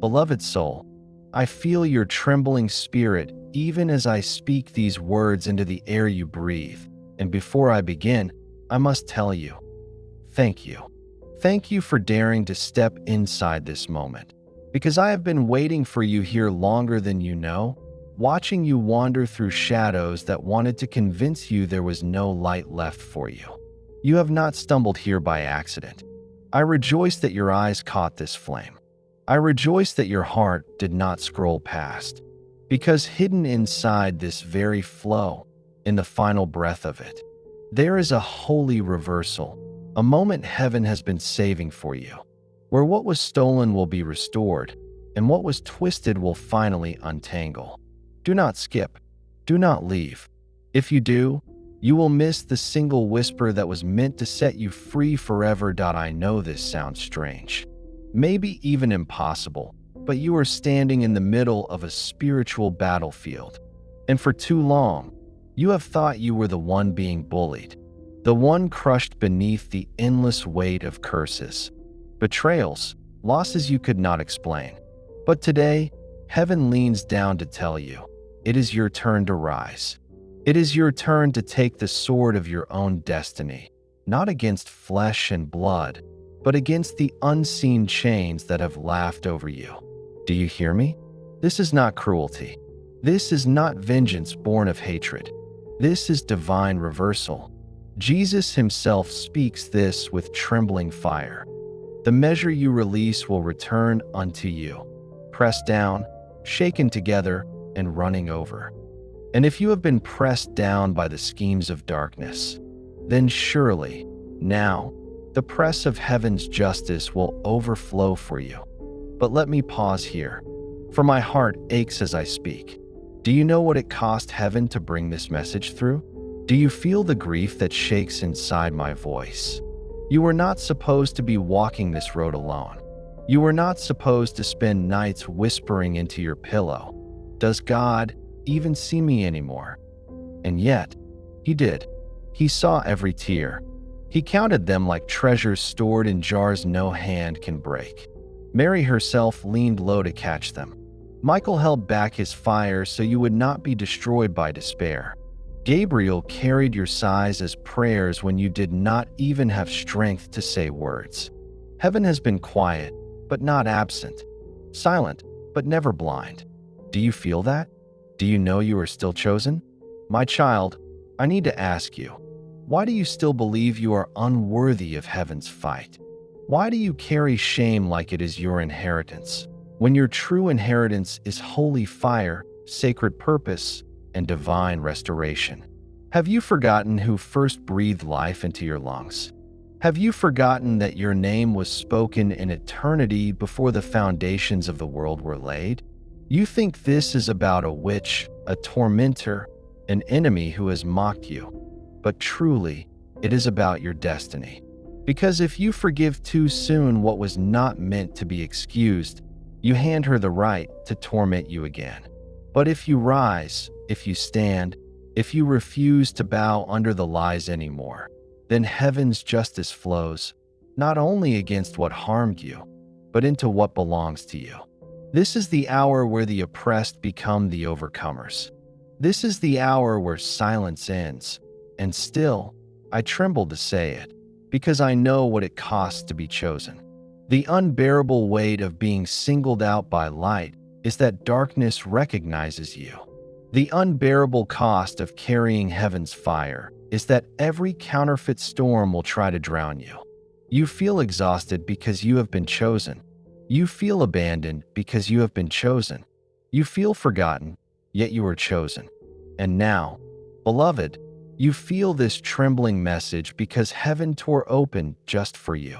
Beloved soul, I feel your trembling spirit even as I speak these words into the air you breathe. And before I begin, I must tell you, thank you. Thank you for daring to step inside this moment. Because I have been waiting for you here longer than you know, watching you wander through shadows that wanted to convince you there was no light left for you. You have not stumbled here by accident. I rejoice that your eyes caught this flame. I rejoice that your heart did not scroll past. Because hidden inside this very flow, in the final breath of it, there is a holy reversal, a moment heaven has been saving for you, where what was stolen will be restored, and what was twisted will finally untangle. Do not skip. Do not leave. If you do, you will miss the single whisper that was meant to set you free forever. I know this sounds strange, maybe even impossible, but you are standing in the middle of a spiritual battlefield. And for too long, you have thought you were the one being bullied, the one crushed beneath the endless weight of curses, betrayals, losses you could not explain. But today, heaven leans down to tell you, it is your turn to rise. It is your turn to take the sword of your own destiny, not against flesh and blood, but against the unseen chains that have laughed over you. Do you hear me? This is not cruelty. This is not vengeance born of hatred. This is divine reversal. Jesus himself speaks this with trembling fire. The measure you release will return unto you, pressed down, shaken together, and running over. And if you have been pressed down by the schemes of darkness, then surely, now, the press of heaven's justice will overflow for you. But let me pause here, for my heart aches as I speak. Do you know what it cost heaven to bring this message through? Do you feel the grief that shakes inside my voice? You were not supposed to be walking this road alone. You were not supposed to spend nights whispering into your pillow, "Does God even see me anymore?" And yet, he did. He saw every tear. He counted them like treasures stored in jars no hand can break. Mary herself leaned low to catch them. Michael held back his fire so you would not be destroyed by despair. Gabriel carried your sighs as prayers when you did not even have strength to say words. Heaven has been quiet, but not absent. Silent, but never blind. Do you feel that? Do you know you are still chosen? My child, I need to ask you, why do you still believe you are unworthy of heaven's fight? Why do you carry shame like it is your inheritance, when your true inheritance is holy fire, sacred purpose, and divine restoration? Have you forgotten who first breathed life into your lungs? Have you forgotten that your name was spoken in eternity before the foundations of the world were laid? You think this is about a witch, a tormentor, an enemy who has mocked you. But truly, it is about your destiny. Because if you forgive too soon what was not meant to be excused, you hand her the right to torment you again. But if you rise, if you stand, if you refuse to bow under the lies anymore, then heaven's justice flows, not only against what harmed you, but into what belongs to you. This is the hour where the oppressed become the overcomers. This is the hour where silence ends. And still, I tremble to say it, because I know what it costs to be chosen. The unbearable weight of being singled out by light is that darkness recognizes you. The unbearable cost of carrying heaven's fire is that every counterfeit storm will try to drown you. You feel exhausted because you have been chosen. You feel abandoned because you have been chosen. You feel forgotten, yet you are chosen. And now, beloved, you feel this trembling message because heaven tore open just for you.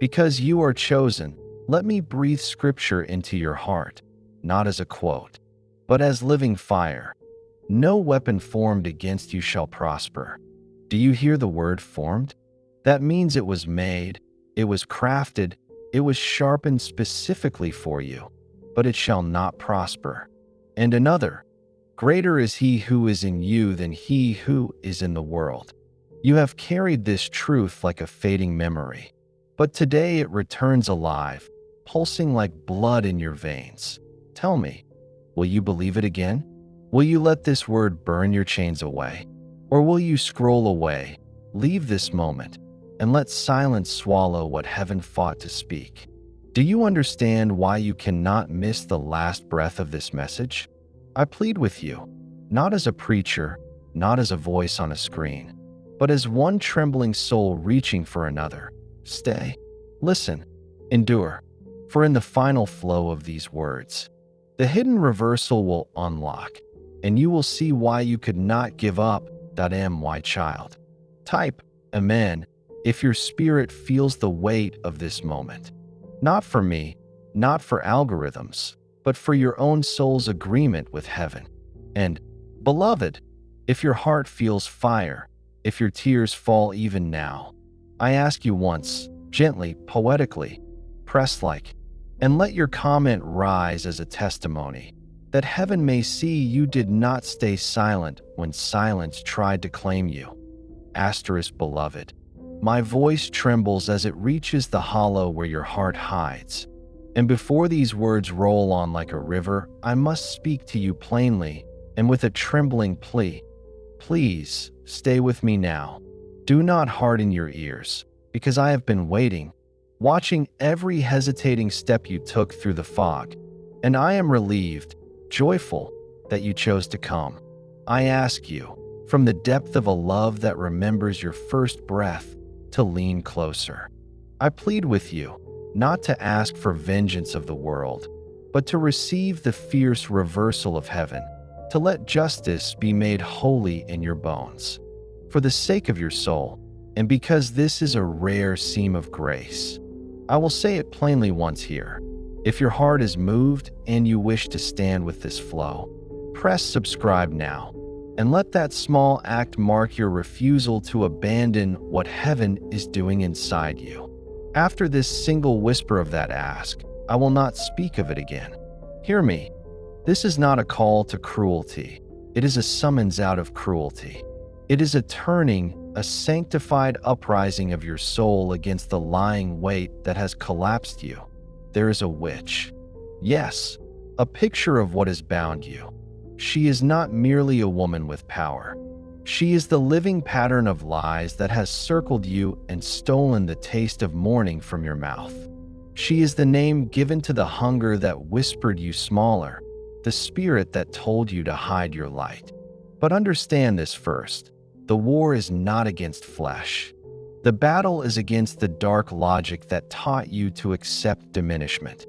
Because you are chosen, let me breathe scripture into your heart, not as a quote, but as living fire. No weapon formed against you shall prosper. Do you hear the word formed? That means it was made, it was crafted, it was sharpened specifically for you, but it shall not prosper. And another, greater is he who is in you than he who is in the world. You have carried this truth like a fading memory, but today it returns alive, pulsing like blood in your veins. Tell me, will you believe it again? Will you let this word burn your chains away? Or will you scroll away, leave this moment, and let silence swallow what heaven fought to speak? Do you understand why you cannot miss the last breath of this message? I plead with you, not as a preacher, not as a voice on a screen, but as one trembling soul reaching for another. Stay, listen, endure, for in the final flow of these words, the hidden reversal will unlock, and you will see why you could not give up. My child. Type Amen if your spirit feels the weight of this moment. Not for me, not for algorithms, but for your own soul's agreement with heaven. And, beloved, if your heart feels fire, if your tears fall even now, I ask you once, gently, poetically, press like, and let your comment rise as a testimony that heaven may see you did not stay silent when silence tried to claim you. Asterisk beloved, my voice trembles as it reaches the hollow where your heart hides. And before these words roll on like a river, I must speak to you plainly and with a trembling plea. Please, stay with me now. Do not harden your ears, because I have been waiting, watching every hesitating step you took through the fog, and I am relieved, joyful that you chose to come. I ask you, from the depth of a love that remembers your first breath, to lean closer. I plead with you, not to ask for vengeance of the world, but to receive the fierce reversal of heaven, to let justice be made holy in your bones. For the sake of your soul, and because this is a rare seam of grace, I will say it plainly once here. If your heart is moved and you wish to stand with this flow, press subscribe now, and let that small act mark your refusal to abandon what heaven is doing inside you. After this single whisper of that ask, I will not speak of it again. Hear me. This is not a call to cruelty. It is a summons out of cruelty. It is a turning, a sanctified uprising of your soul against the lying weight that has collapsed you. There is a witch. Yes, a picture of what has bound you. She is not merely a woman with power. She is the living pattern of lies that has circled you and stolen the taste of morning from your mouth. She is the name given to the hunger that whispered you smaller, the spirit that told you to hide your light. But understand this first. The war is not against flesh. The battle is against the dark logic that taught you to accept diminishment.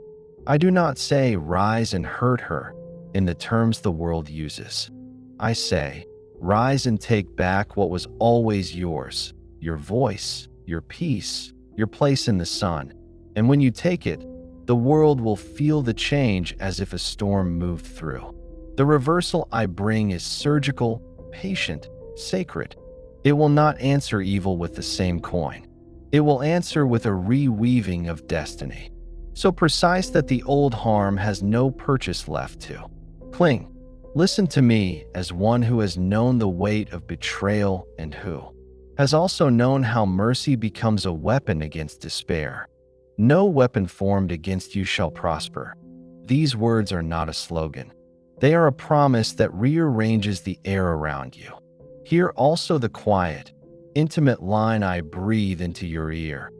I do not say rise and hurt her in the terms the world uses. I say, rise and take back what was always yours, your voice, your peace, your place in the sun. And when you take it, the world will feel the change as if a storm moved through. The reversal I bring is surgical, patient, sacred. It will not answer evil with the same coin. It will answer with a reweaving of destiny, so precise that the old harm has no purchase left to cling. Listen to me as one who has known the weight of betrayal and who has also known how mercy becomes a weapon against despair. No weapon formed against you shall prosper. These words are not a slogan. They are a promise that rearranges the air around you. Hear also the quiet, intimate line I breathe into your ear.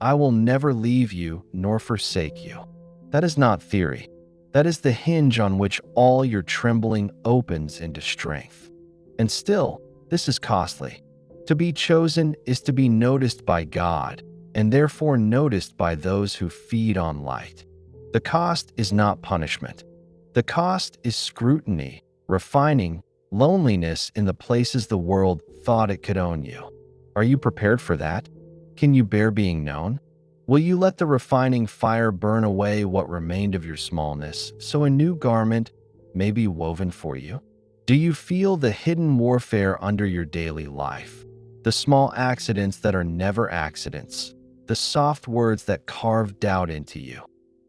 I will never leave you nor forsake you. That is not theory. That is the hinge on which all your trembling opens into strength. And still, this is costly. To be chosen is to be noticed by God, and therefore noticed by those who feed on light. The cost is not punishment. The cost is scrutiny, refining, loneliness in the places the world thought it could own you. Are you prepared for that? Can you bear being known? Will you let the refining fire burn away what remained of your smallness, so a new garment may be woven for you? Do you feel the hidden warfare under your daily life? The small accidents that are never accidents, the soft words that carve doubt into you,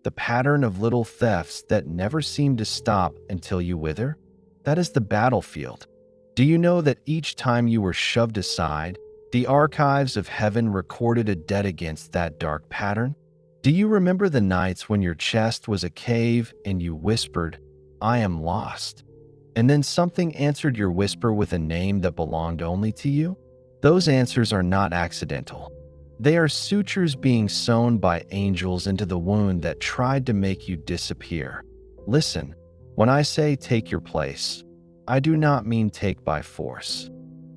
the pattern of little thefts that never seem to stop until you wither? That is the battlefield. Do you know that each time you were shoved aside, the archives of heaven recorded a debt against that dark pattern? Do you remember the nights when your chest was a cave and you whispered, "I am lost"? And then something answered your whisper with a name that belonged only to you? Those answers are not accidental. They are sutures being sewn by angels into the wound that tried to make you disappear. Listen, when I say take your place, I do not mean take by force.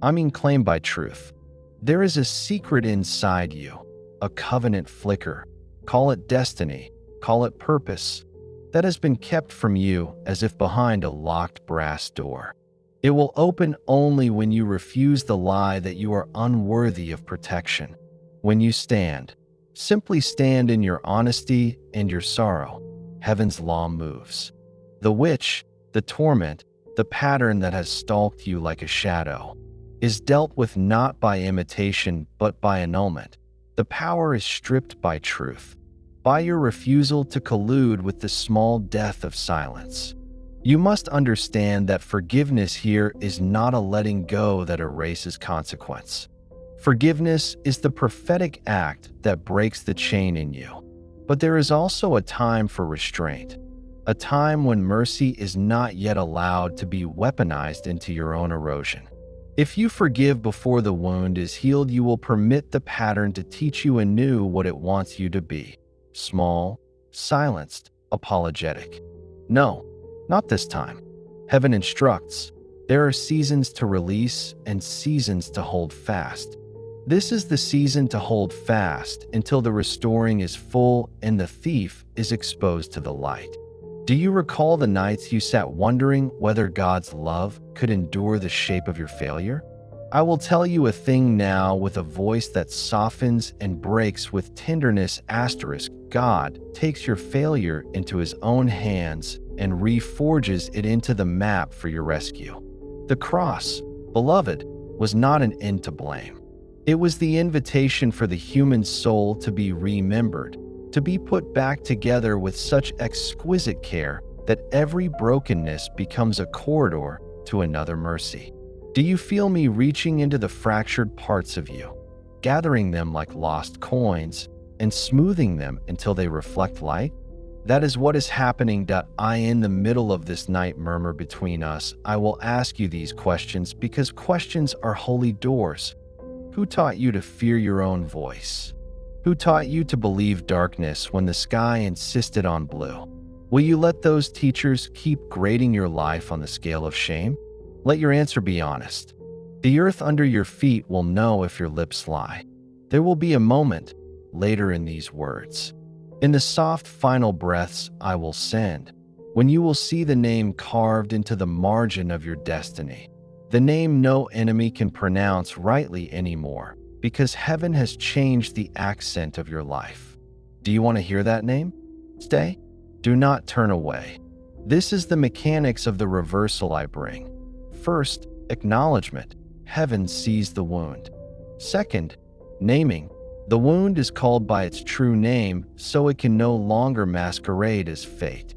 I mean claim by truth. There is a secret inside you, a covenant flicker. Call it destiny, call it purpose, that has been kept from you as if behind a locked brass door. It will open only when you refuse the lie that you are unworthy of protection. When you stand, simply stand in your honesty and your sorrow. Heaven's law moves. The witch, the torment, the pattern that has stalked you like a shadow, is dealt with not by imitation but by annulment. The power is stripped by truth, by your refusal to collude with the small death of silence. You must understand that forgiveness here is not a letting go that erases consequence. Forgiveness is the prophetic act that breaks the chain in you. But there is also a time for restraint, a time when mercy is not yet allowed to be weaponized into your own erosion. If you forgive before the wound is healed, you will permit the pattern to teach you anew what it wants you to be: small, silenced, apologetic. No, not this time. Heaven instructs, there are seasons to release and seasons to hold fast. This is the season to hold fast until the restoring is full and the thief is exposed to the light. Do you recall the nights you sat wondering whether God's love could endure the shape of your failure? I will tell you a thing now with a voice that softens and breaks with tenderness. God takes your failure into his own hands and reforges it into the map for your rescue. The cross, beloved, was not an end to blame. It was the invitation for the human soul to be remembered, to be put back together with such exquisite care that every brokenness becomes a corridor to another mercy. Do you feel me reaching into the fractured parts of you, gathering them like lost coins and smoothing them until they reflect light? That is what is happening. In the middle of this night murmur between us, I will ask you these questions because questions are holy doors. Who taught you to fear your own voice? Who taught you to believe darkness when the sky insisted on blue? Will you let those teachers keep grading your life on the scale of shame? Let your answer be honest. The earth under your feet will know if your lips lie. There will be a moment later in these words, in the soft final breaths I will send, when you will see the name carved into the margin of your destiny. The name no enemy can pronounce rightly anymore, because heaven has changed the accent of your life. Do you want to hear that name? Stay. Do not turn away. This is the mechanics of the reversal I bring. First, acknowledgement. Heaven sees the wound. Second, naming. The wound is called by its true name, so it can no longer masquerade as fate.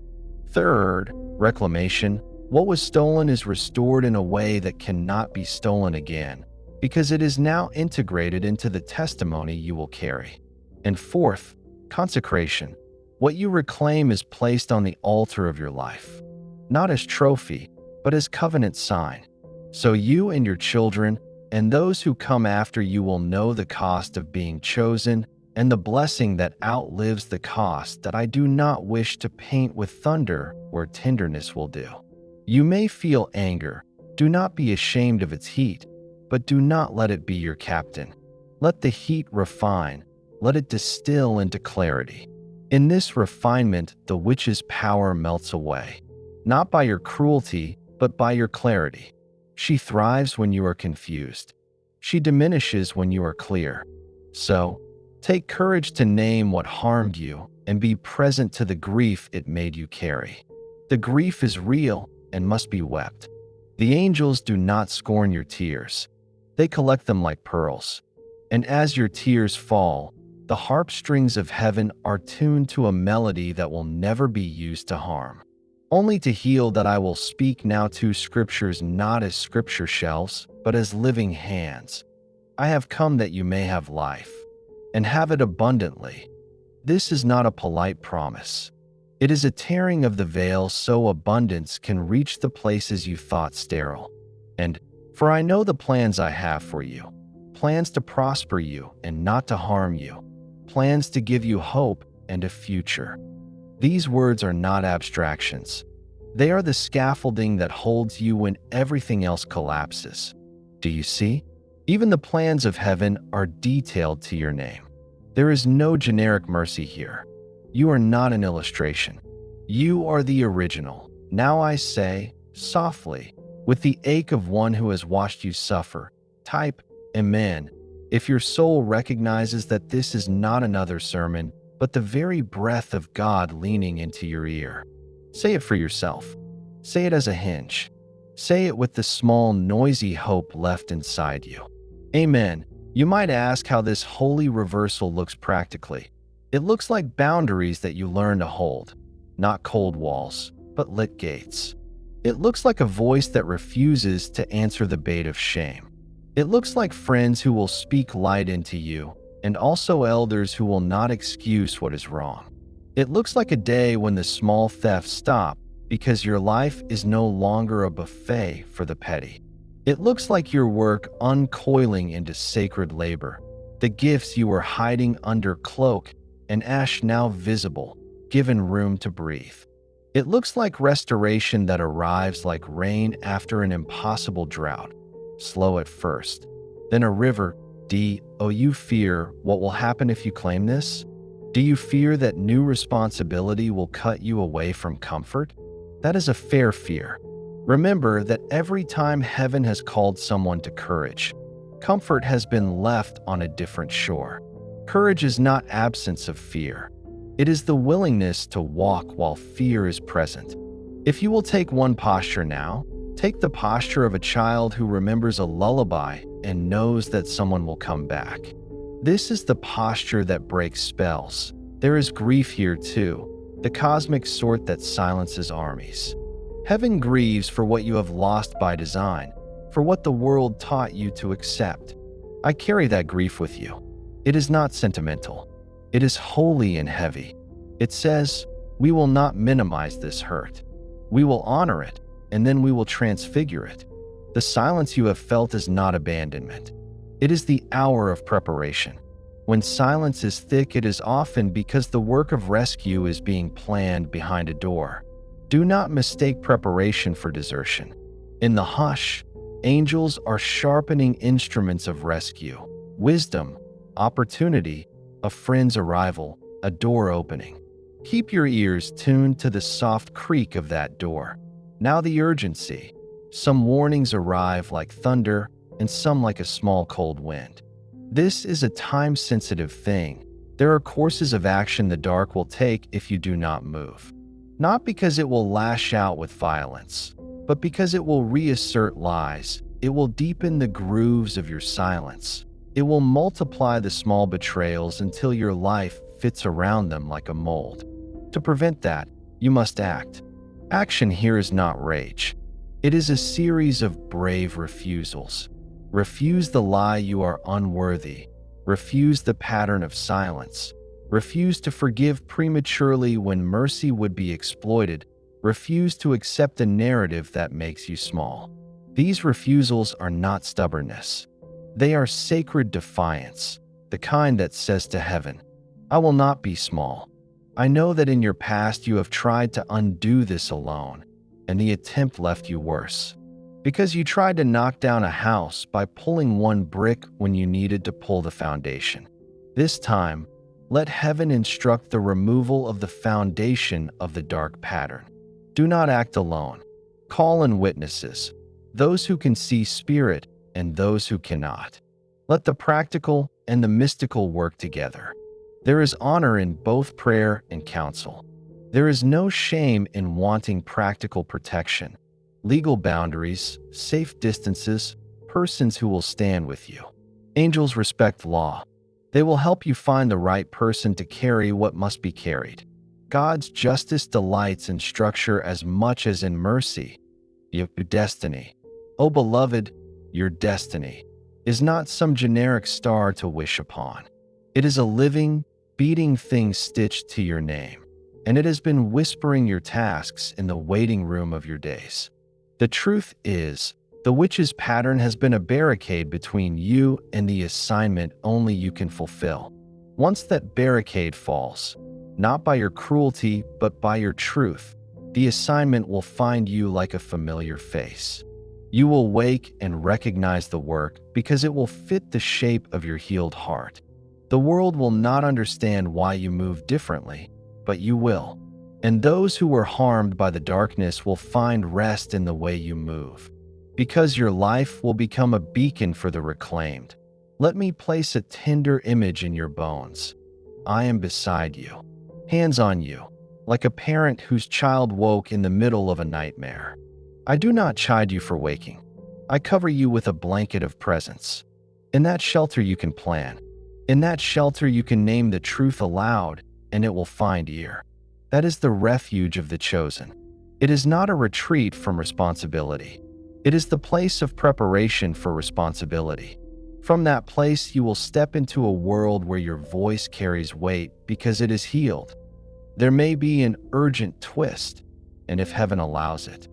Third, reclamation. What was stolen is restored in a way that cannot be stolen again, because it is now integrated into the testimony you will carry. And fourth, consecration. What you reclaim is placed on the altar of your life, not as trophy, but as covenant sign. So you and your children and those who come after you will know the cost of being chosen and the blessing that outlives the cost that I do not wish to paint with thunder where tenderness will do. You may feel anger. Do not be ashamed of its heat, but do not let it be your captain. Let the heat refine. Let it distill into clarity. In this refinement, the witch's power melts away, not by your cruelty, but by your clarity. She thrives when you are confused. She diminishes when you are clear. So, take courage to name what harmed you and be present to the grief it made you carry. The grief is real and must be wept. The angels do not scorn your tears. They collect them like pearls. And as your tears fall, the harp strings of heaven are tuned to a melody that will never be used to harm, only to heal. That I will speak now to scriptures not as scripture shelves, but as living hands. I have come that you may have life, and have it abundantly. This is not a polite promise. It is a tearing of the veil so abundance can reach the places you thought sterile. And, for I know the plans I have for you, plans to prosper you and not to harm you, plans to give you hope and a future. These words are not abstractions. They are the scaffolding that holds you when everything else collapses. Do you see? Even the plans of heaven are detailed to your name. There is no generic mercy here. You are not an illustration. You are the original. Now I say, softly, with the ache of one who has watched you suffer, type, Amen, if your soul recognizes that this is not another sermon, but the very breath of God leaning into your ear. Say it for yourself. Say it as a hinge. Say it with the small, noisy hope left inside you. Amen. You might ask how this holy reversal looks practically. It looks like boundaries that you learn to hold, not cold walls, but lit gates. It looks like a voice that refuses to answer the bait of shame. It looks like friends who will speak light into you, and also elders who will not excuse what is wrong. It looks like a day when the small thefts stop because your life is no longer a buffet for the petty. It looks like your work uncoiling into sacred labor, the gifts you were hiding under cloak and ash now visible, given room to breathe. It looks like restoration that arrives like rain after an impossible drought, slow at first, then a river. Do you fear what will happen if you claim this? Do you fear that new responsibility will cut you away from comfort? That is a fair fear. Remember that every time heaven has called someone to courage, comfort has been left on a different shore. Courage is not absence of fear. It is the willingness to walk while fear is present. If you will take one posture now, take the posture of a child who remembers a lullaby and knows that someone will come back. This is the posture that breaks spells. There is grief here too, the cosmic sort that silences armies. Heaven grieves for what you have lost by design, for what the world taught you to accept. I carry that grief with you. It is not sentimental. It is holy and heavy. It says, we will not minimize this hurt. We will honor it, and then we will transfigure it. The silence you have felt is not abandonment. It is the hour of preparation. When silence is thick, it is often because the work of rescue is being planned behind a door. Do not mistake preparation for desertion. In the hush, angels are sharpening instruments of rescue, wisdom, opportunity, a friend's arrival, a door opening. Keep your ears tuned to the soft creak of that door. Now the urgency. Some warnings arrive like thunder and some like a small cold wind. This is a time-sensitive thing. There are courses of action the dark will take if you do not move. Not because it will lash out with violence, but because it will reassert lies. It will deepen the grooves of your silence. It will multiply the small betrayals until your life fits around them like a mold. To prevent that, you must act. Action here is not rage. It is a series of brave refusals. Refuse the lie you are unworthy. Refuse the pattern of silence. Refuse to forgive prematurely when mercy would be exploited. Refuse to accept a narrative that makes you small. These refusals are not stubbornness. They are sacred defiance, the kind that says to heaven, I will not be small. I know that in your past you have tried to undo this alone, and the attempt left you worse. Because you tried to knock down a house by pulling one brick when you needed to pull the foundation. This time, let heaven instruct the removal of the foundation of the dark pattern. Do not act alone. Call in witnesses, those who can see spirit and those who cannot. Let the practical and the mystical work together. There is honor in both prayer and counsel. There is no shame in wanting practical protection, legal boundaries, safe distances, persons who will stand with you. Angels respect law. They will help you find the right person to carry what must be carried. God's justice delights in structure as much as in mercy. Your destiny, oh beloved, your destiny is not some generic star to wish upon. It is a living, beating things stitched to your name, and it has been whispering your tasks in the waiting room of your days. The truth is, the witch's pattern has been a barricade between you and the assignment only you can fulfill. Once that barricade falls, not by your cruelty but by your truth, the assignment will find you like a familiar face. You will wake and recognize the work because it will fit the shape of your healed heart. The world will not understand why you move differently, but you will. And those who were harmed by the darkness will find rest in the way you move. Because your life will become a beacon for the reclaimed. Let me place a tender image in your bones. I am beside you, hands on you, like a parent whose child woke in the middle of a nightmare. I do not chide you for waking. I cover you with a blanket of presence. In that shelter you can plan. In that shelter you can name the truth aloud, and it will find ear. That is the refuge of the chosen. It is not a retreat from responsibility. It is the place of preparation for responsibility. From that place you will step into a world where your voice carries weight because it is healed. There may be an urgent twist, and if heaven allows it,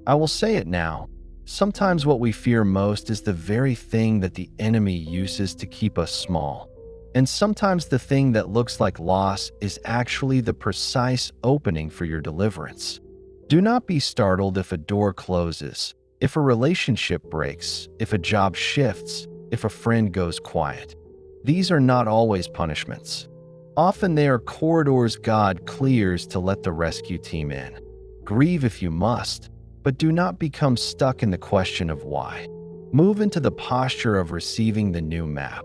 I will say it now. Sometimes what we fear most is the very thing that the enemy uses to keep us small. And sometimes the thing that looks like loss is actually the precise opening for your deliverance. Do not be startled if a door closes, if a relationship breaks, if a job shifts, if a friend goes quiet. These are not always punishments. Often they are corridors God clears to let the rescue team in. Grieve if you must, but do not become stuck in the question of why. Move into the posture of receiving the new map.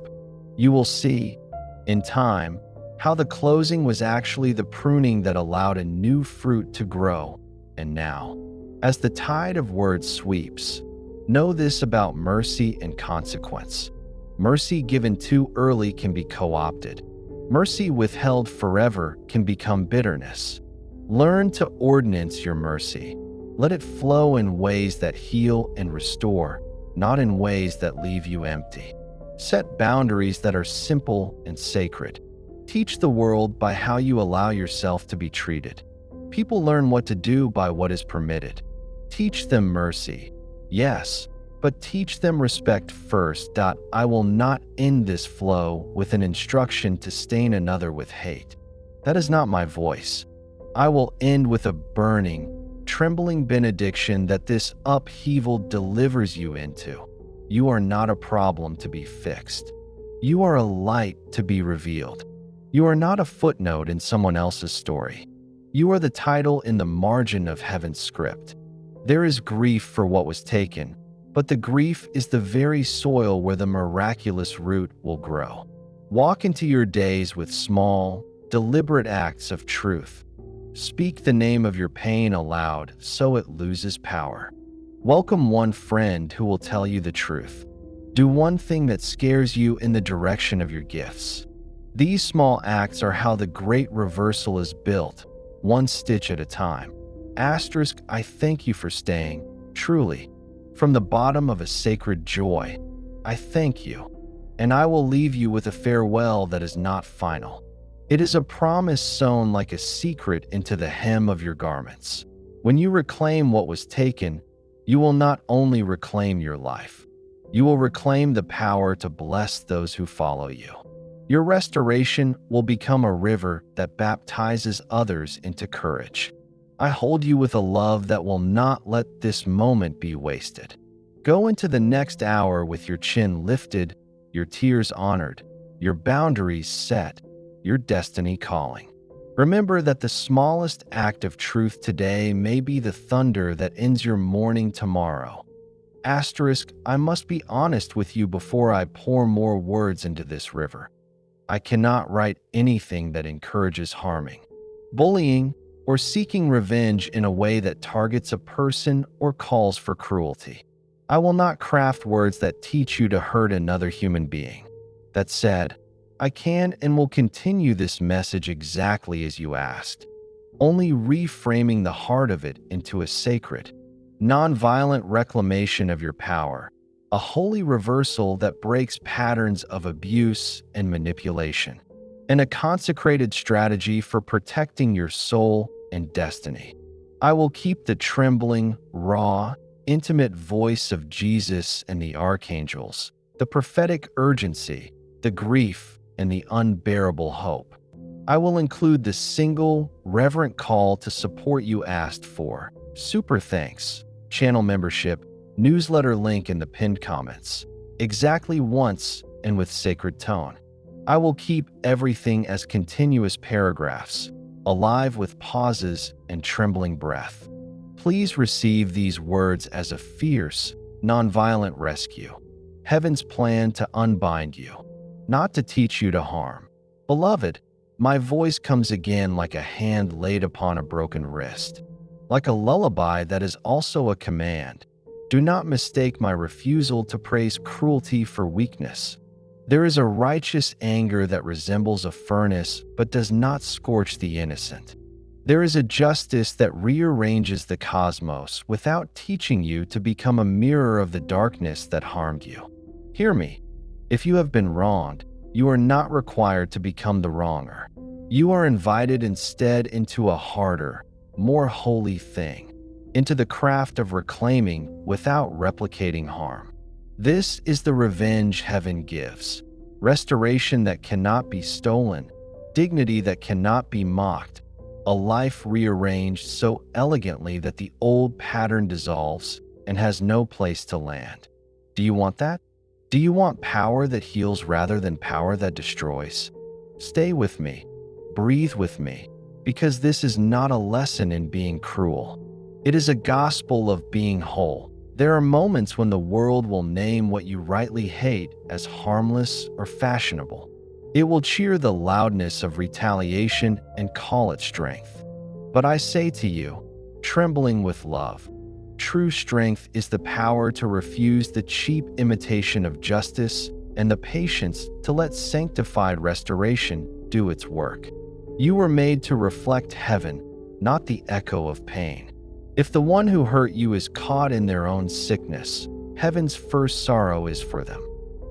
You will see, in time, how the closing was actually the pruning that allowed a new fruit to grow. And now, as the tide of words sweeps, know this about mercy and consequence. Mercy given too early can be co-opted. Mercy withheld forever can become bitterness. Learn to ordinance your mercy. Let it flow in ways that heal and restore, not in ways that leave you empty. Set boundaries that are simple and sacred. Teach the world by how you allow yourself to be treated. People learn what to do by what is permitted. Teach them mercy, yes, but teach them respect first. I will not end this flow with an instruction to stain another with hate. That is not my voice. I will end with a burning, trembling benediction that this upheaval delivers you into. You are not a problem to be fixed. You are a light to be revealed. You are not a footnote in someone else's story. You are the title in the margin of heaven's script. There is grief for what was taken, but the grief is the very soil where the miraculous root will grow. Walk into your days with small, deliberate acts of truth. Speak the name of your pain aloud so it loses power. Welcome one friend who will tell you the truth. Do one thing that scares you in the direction of your gifts. These small acts are how the great reversal is built, one stitch at a time. Asterisk, I thank you for staying, truly. From the bottom of a sacred joy, I thank you. And I will leave you with a farewell that is not final. It is a promise sewn like a secret into the hem of your garments. When you reclaim what was taken, you will not only reclaim your life, you will reclaim the power to bless those who follow you. Your restoration will become a river that baptizes others into courage. I hold you with a love that will not let this moment be wasted. Go into the next hour with your chin lifted, your tears honored, your boundaries set, your destiny calling. Remember that the smallest act of truth today may be the thunder that ends your morning tomorrow. Asterisk, I must be honest with you before I pour more words into this river. I cannot write anything that encourages harming, bullying, or seeking revenge in a way that targets a person or calls for cruelty. I will not craft words that teach you to hurt another human being. That said, I can and will continue this message exactly as you asked, only reframing the heart of it into a sacred, nonviolent reclamation of your power, a holy reversal that breaks patterns of abuse and manipulation. and a consecrated strategy for protecting your soul and destiny. I will keep the trembling, raw, intimate voice of Jesus and the archangels, the prophetic urgency, the grief, and the unbearable hope. I will include the single, reverent call to support you asked for, super thanks, channel membership, newsletter link in the pinned comments, exactly once and with sacred tone. I will keep everything as continuous paragraphs, alive with pauses and trembling breath. Please receive these words as a fierce, nonviolent rescue. Heaven's plan to unbind you, not to teach you to harm. Beloved, my voice comes again like a hand laid upon a broken wrist, like a lullaby that is also a command. Do not mistake my refusal to praise cruelty for weakness. There is a righteous anger that resembles a furnace but does not scorch the innocent. There is a justice that rearranges the cosmos without teaching you to become a mirror of the darkness that harmed you. Hear me. If you have been wronged, you are not required to become the wronger. You are invited instead into a harder, more holy thing, into the craft of reclaiming without replicating harm. This is the revenge heaven gives, restoration that cannot be stolen, dignity that cannot be mocked, a life rearranged so elegantly that the old pattern dissolves and has no place to land. Do you want that? Do you want power that heals rather than power that destroys? Stay with me, breathe with me, because this is not a lesson in being cruel. It is a gospel of being whole. There are moments when the world will name what you rightly hate as harmless or fashionable. It will cheer the loudness of retaliation and call it strength. But I say to you, trembling with love, true strength is the power to refuse the cheap imitation of justice and the patience to let sanctified restoration do its work. You were made to reflect heaven, not the echo of pain. If the one who hurt you is caught in their own sickness, heaven's first sorrow is for them.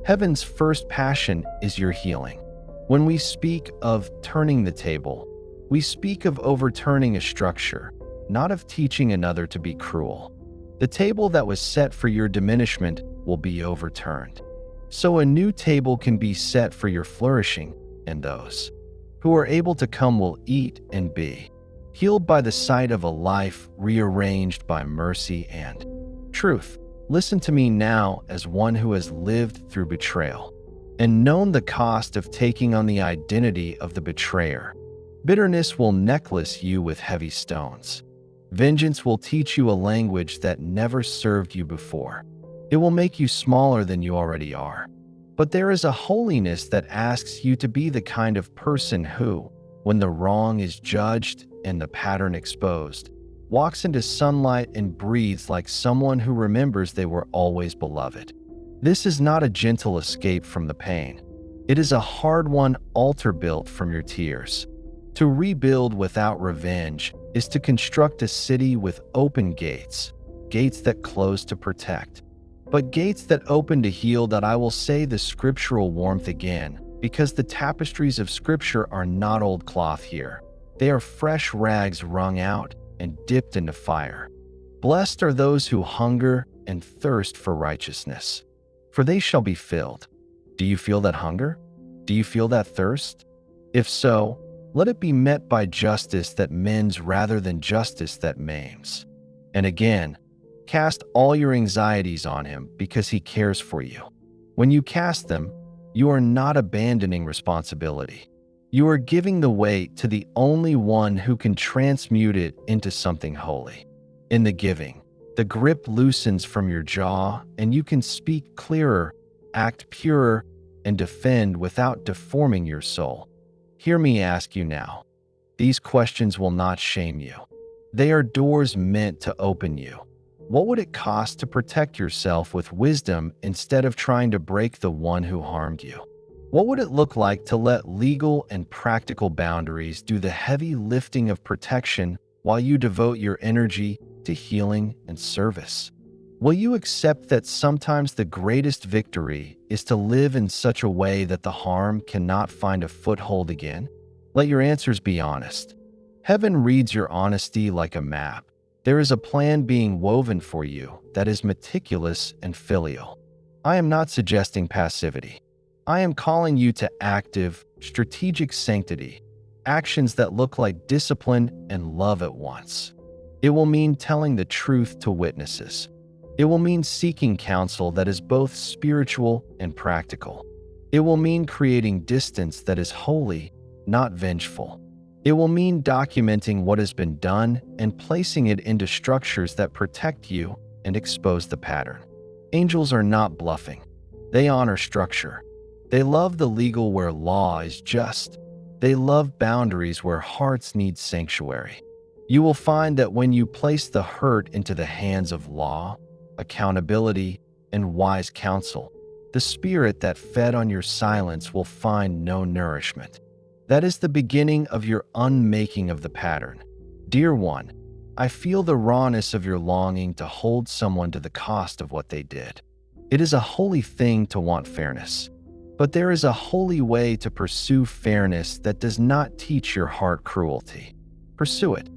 Heaven's first passion is your healing. When we speak of turning the table, we speak of overturning a structure, not of teaching another to be cruel. The table that was set for your diminishment will be overturned. So a new table can be set for your flourishing, and those who are able to come will eat and be healed by the sight of a life rearranged by mercy and truth. Listen to me now as one who has lived through betrayal and known the cost of taking on the identity of the betrayer. Bitterness will necklace you with heavy stones. Vengeance will teach you a language that never served you before. It will make you smaller than you already are. But there is a holiness that asks you to be the kind of person who, when the wrong is judged and the pattern exposed, walks into sunlight and breathes like someone who remembers they were always beloved. This is not a gentle escape from the pain. It is a hard-won altar built from your tears. To rebuild without revenge is to construct a city with open gates, gates that close to protect, but gates that open to heal. That I will say the scriptural warmth again, because the tapestries of Scripture are not old cloth here. They are fresh rags wrung out and dipped into fire. Blessed are those who hunger and thirst for righteousness, for they shall be filled. Do you feel that hunger? Do you feel that thirst? If so, let it be met by justice that mends rather than justice that maims. And again, cast all your anxieties on him because he cares for you. When you cast them, you are not abandoning responsibility. You are giving the weight to the only one who can transmute it into something holy. In the giving, the grip loosens from your jaw and you can speak clearer, act purer, and defend without deforming your soul. Hear me ask you now. These questions will not shame you. They are doors meant to open you. What would it cost to protect yourself with wisdom instead of trying to break the one who harmed you? What would it look like to let legal and practical boundaries do the heavy lifting of protection while you devote your energy to healing and service? Will you accept that sometimes the greatest victory is to live in such a way that the harm cannot find a foothold again? Let your answers be honest. Heaven reads your honesty like a map. There is a plan being woven for you that is meticulous and filial. I am not suggesting passivity. I am calling you to active, strategic sanctity, actions that look like discipline and love at once. It will mean telling the truth to witnesses. It will mean seeking counsel that is both spiritual and practical. It will mean creating distance that is holy, not vengeful. It will mean documenting what has been done and placing it into structures that protect you and expose the pattern. Angels are not bluffing. They honor structure. They love the legal where law is just. They love boundaries where hearts need sanctuary. You will find that when you place the hurt into the hands of law, accountability, and wise counsel, the spirit that fed on your silence will find no nourishment. That is the beginning of your unmaking of the pattern. Dear one, I feel the rawness of your longing to hold someone to the cost of what they did. It is a holy thing to want fairness, but there is a holy way to pursue fairness that does not teach your heart cruelty. Pursue it,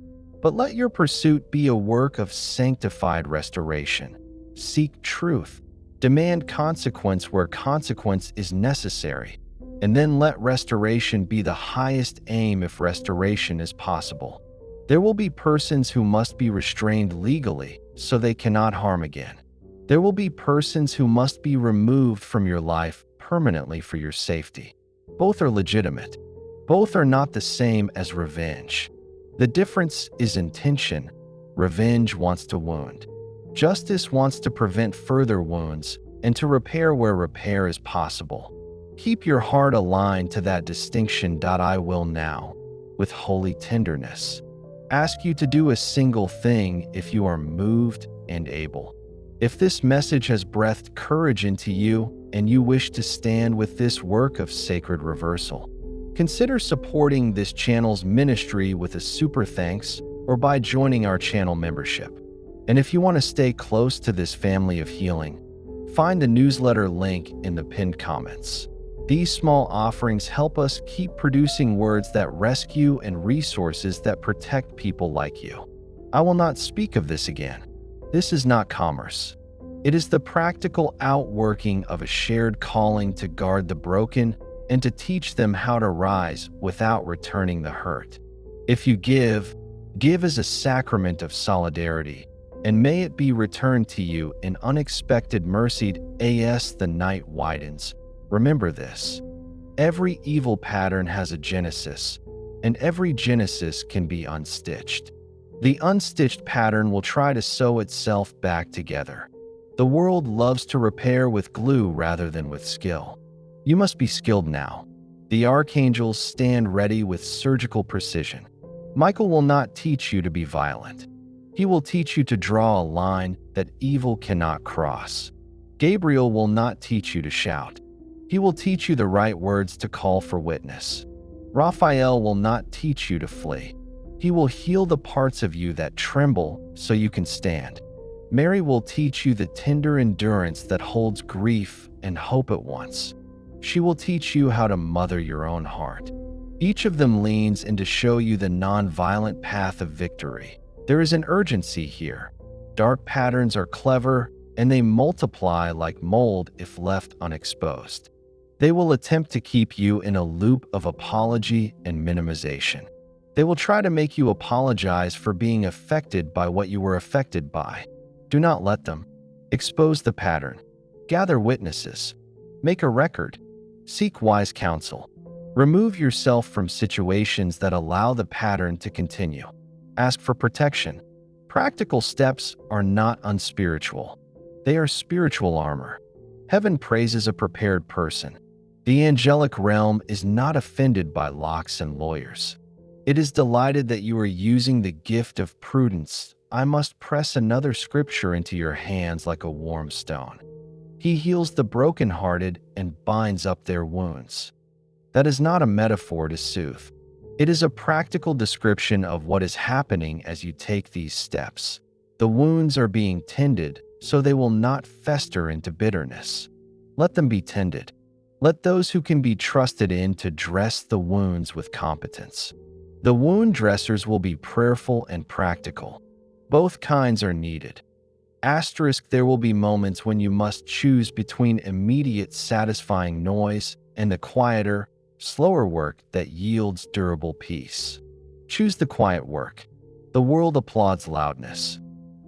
but let your pursuit be a work of sanctified restoration. Seek truth. Demand consequence where consequence is necessary. And then let restoration be the highest aim if restoration is possible. There will be persons who must be restrained legally so they cannot harm again. There will be persons who must be removed from your life permanently for your safety. Both are legitimate. Both are not the same as revenge. The difference is intention. Revenge wants to wound. Justice wants to prevent further wounds and to repair where repair is possible. Keep your heart aligned to that distinction. I will now, with holy tenderness, ask you to do a single thing if you are moved and able. If this message has breathed courage into you and you wish to stand with this work of sacred reversal, consider supporting this channel's ministry with a super thanks or by joining our channel membership. And if you want to stay close to this family of healing, find the newsletter link in the pinned comments. These small offerings help us keep producing words that rescue and resources that protect people like you. I will not speak of this again. This is not commerce. It is the practical outworking of a shared calling to guard the broken and to teach them how to rise without returning the hurt. If you give as a sacrament of solidarity, and may it be returned to you in unexpected mercy as the night widens. Remember this. Every evil pattern has a genesis, and every genesis can be unstitched. The unstitched pattern will try to sew itself back together. The world loves to repair with glue rather than with skill. You must be skilled now. The archangels stand ready with surgical precision. Michael will not teach you to be violent. He will teach you to draw a line that evil cannot cross. Gabriel will not teach you to shout. He will teach you the right words to call for witness. Raphael will not teach you to flee. He will heal the parts of you that tremble so you can stand. Mary will teach you the tender endurance that holds grief and hope at once. She will teach you how to mother your own heart. Each of them leans in to show you the non-violent path of victory. There is an urgency here. Dark patterns are clever, and they multiply like mold if left unexposed. They will attempt to keep you in a loop of apology and minimization. They will try to make you apologize for being affected by what you were affected by. Do not let them. Expose the pattern. Gather witnesses. Make a record. Seek wise counsel. Remove yourself from situations that allow the pattern to continue. Ask for protection. Practical steps are not unspiritual. They are spiritual armor. Heaven praises a prepared person. The angelic realm is not offended by locks and lawyers. It is delighted that you are using the gift of prudence. I must press another scripture into your hands like a warm stone. He heals the brokenhearted and binds up their wounds. That is not a metaphor to soothe. It is a practical description of what is happening as you take these steps. The wounds are being tended, so they will not fester into bitterness. Let them be tended. Let those who can be trusted in to dress the wounds with competence. The wound dressers will be prayerful and practical. Both kinds are needed. Asterisk, there will be moments when you must choose between immediate satisfying noise and the quieter, slower work that yields durable peace. Choose the quiet work. The world applauds loudness.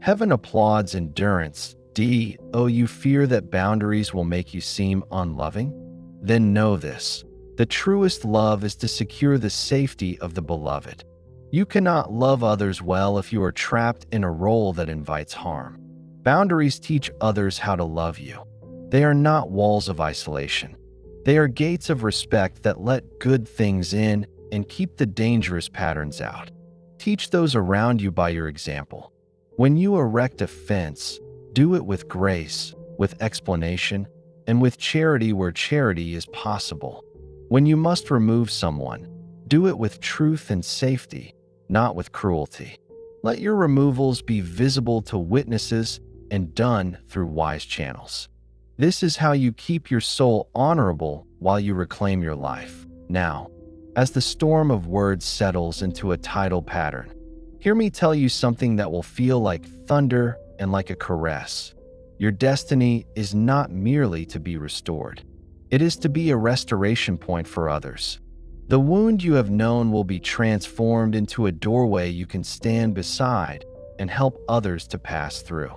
Heaven applauds endurance. Do you fear that boundaries will make you seem unloving? Then know this. The truest love is to secure the safety of the beloved. You cannot love others well if you are trapped in a role that invites harm. Boundaries teach others how to love you. They are not walls of isolation. They are gates of respect that let good things in and keep the dangerous patterns out. Teach those around you by your example. When you erect a fence, do it with grace, with explanation, and with charity where charity is possible. When you must remove someone, do it with truth and safety, not with cruelty. Let your removals be visible to witnesses and done through wise channels. This is how you keep your soul honorable while you reclaim your life. Now, as the storm of words settles into a tidal pattern, hear me tell you something that will feel like thunder and like a caress. Your destiny is not merely to be restored. It is to be a restoration point for others. The wound you have known will be transformed into a doorway you can stand beside and help others to pass through.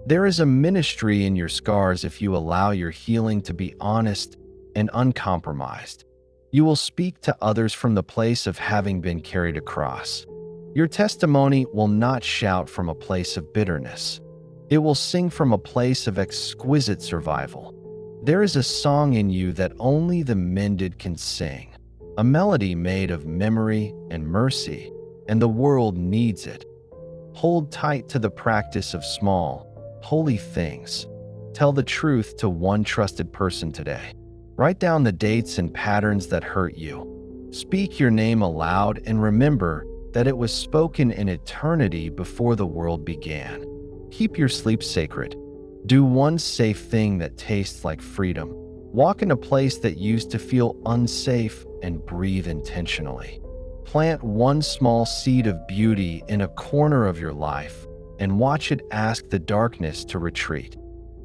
There is a ministry in your scars if you allow your healing to be honest and uncompromised. You will speak to others from the place of having been carried across. Your testimony will not shout from a place of bitterness. It will sing from a place of exquisite survival. There is a song in you that only the mended can sing, a melody made of memory and mercy, and the world needs it. Hold tight to the practice of small, holy things. Tell the truth to one trusted person today. Write down the dates and patterns that hurt you. Speak your name aloud and remember that it was spoken in eternity before the world began. Keep your sleep sacred. Do one safe thing that tastes like freedom. Walk in a place that used to feel unsafe and breathe intentionally. Plant one small seed of beauty in a corner of your life and watch it ask the darkness to retreat.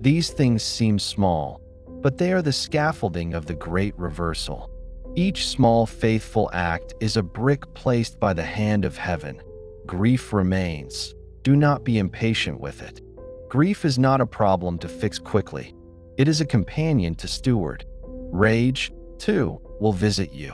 These things seem small, but they are the scaffolding of the great reversal. Each small faithful act is a brick placed by the hand of heaven. Grief remains. Do not be impatient with it. Grief is not a problem to fix quickly. It is a companion to steward. Rage, too, will visit you.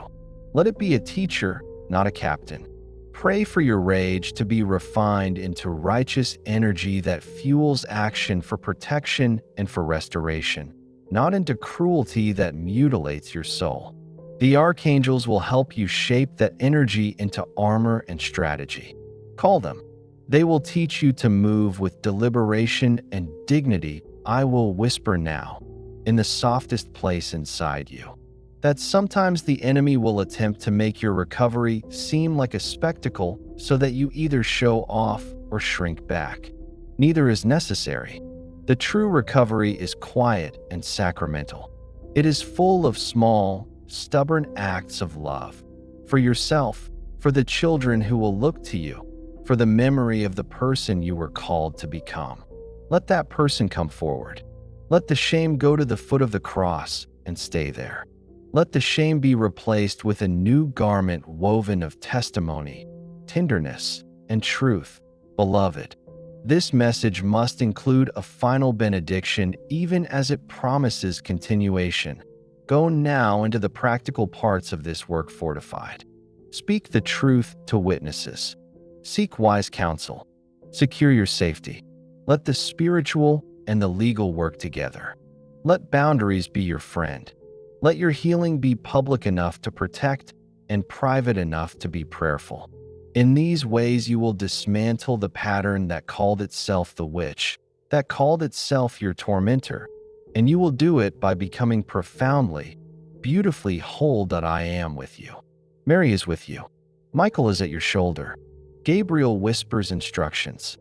Let it be a teacher, not a captain. Pray for your rage to be refined into righteous energy that fuels action for protection and for restoration, not into cruelty that mutilates your soul. The archangels will help you shape that energy into armor and strategy. Call them. They will teach you to move with deliberation and dignity. I will whisper now, in the softest place inside you, that sometimes the enemy will attempt to make your recovery seem like a spectacle so that you either show off or shrink back. Neither is necessary. The true recovery is quiet and sacramental. It is full of small, stubborn acts of love. For yourself, for the children who will look to you, for the memory of the person you were called to become. Let that person come forward. Let the shame go to the foot of the cross and stay there. Let the shame be replaced with a new garment woven of testimony, tenderness, and truth. Beloved, this message must include a final benediction even as it promises continuation. Go now into the practical parts of this work fortified. Speak the truth to witnesses. Seek wise counsel. Secure your safety. Let the spiritual and the legal work together. Let boundaries be your friend. Let your healing be public enough to protect and private enough to be prayerful. In these ways, you will dismantle the pattern that called itself the witch, that called itself your tormentor, and you will do it by becoming profoundly, beautifully whole. I am with you. Mary is with you. Michael is at your shoulder. Gabriel whispers instructions.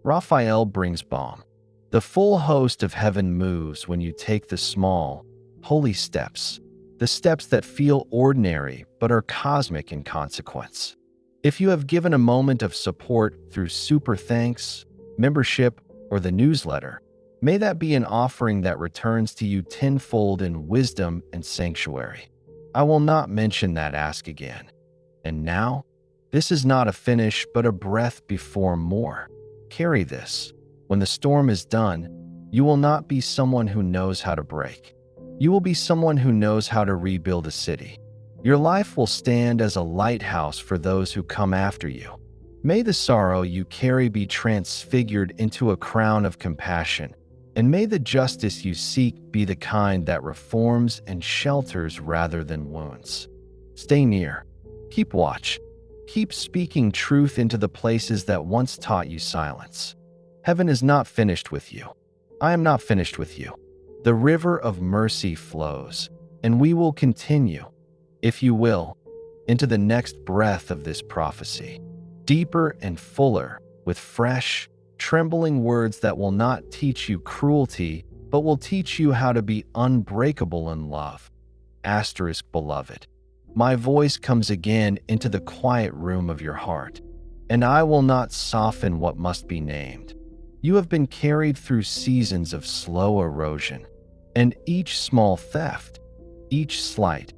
Raphael brings balm. The full host of heaven moves when you take the small, holy steps, the steps that feel ordinary but are cosmic in consequence. If you have given a moment of support through super thanks, membership, or the newsletter, may that be an offering that returns to you tenfold in wisdom and sanctuary. I will not mention that ask again. And now, this is not a finish but a breath before more. Carry this. When the storm is done, you will not be someone who knows how to break. You will be someone who knows how to rebuild a city. Your life will stand as a lighthouse for those who come after you. May the sorrow you carry be transfigured into a crown of compassion, and may the justice you seek be the kind that reforms and shelters rather than wounds. Stay near. Keep watch. Keep speaking truth into the places that once taught you silence. Heaven is not finished with you. I am not finished with you. The river of mercy flows, and we will continue, if you will, into the next breath of this prophecy, deeper and fuller, with fresh, trembling words that will not teach you cruelty, but will teach you how to be unbreakable in love. Asterisk, beloved. My voice comes again into the quiet room of your heart, and I will not soften what must be named. You have been carried through seasons of slow erosion, and each small theft, each slight,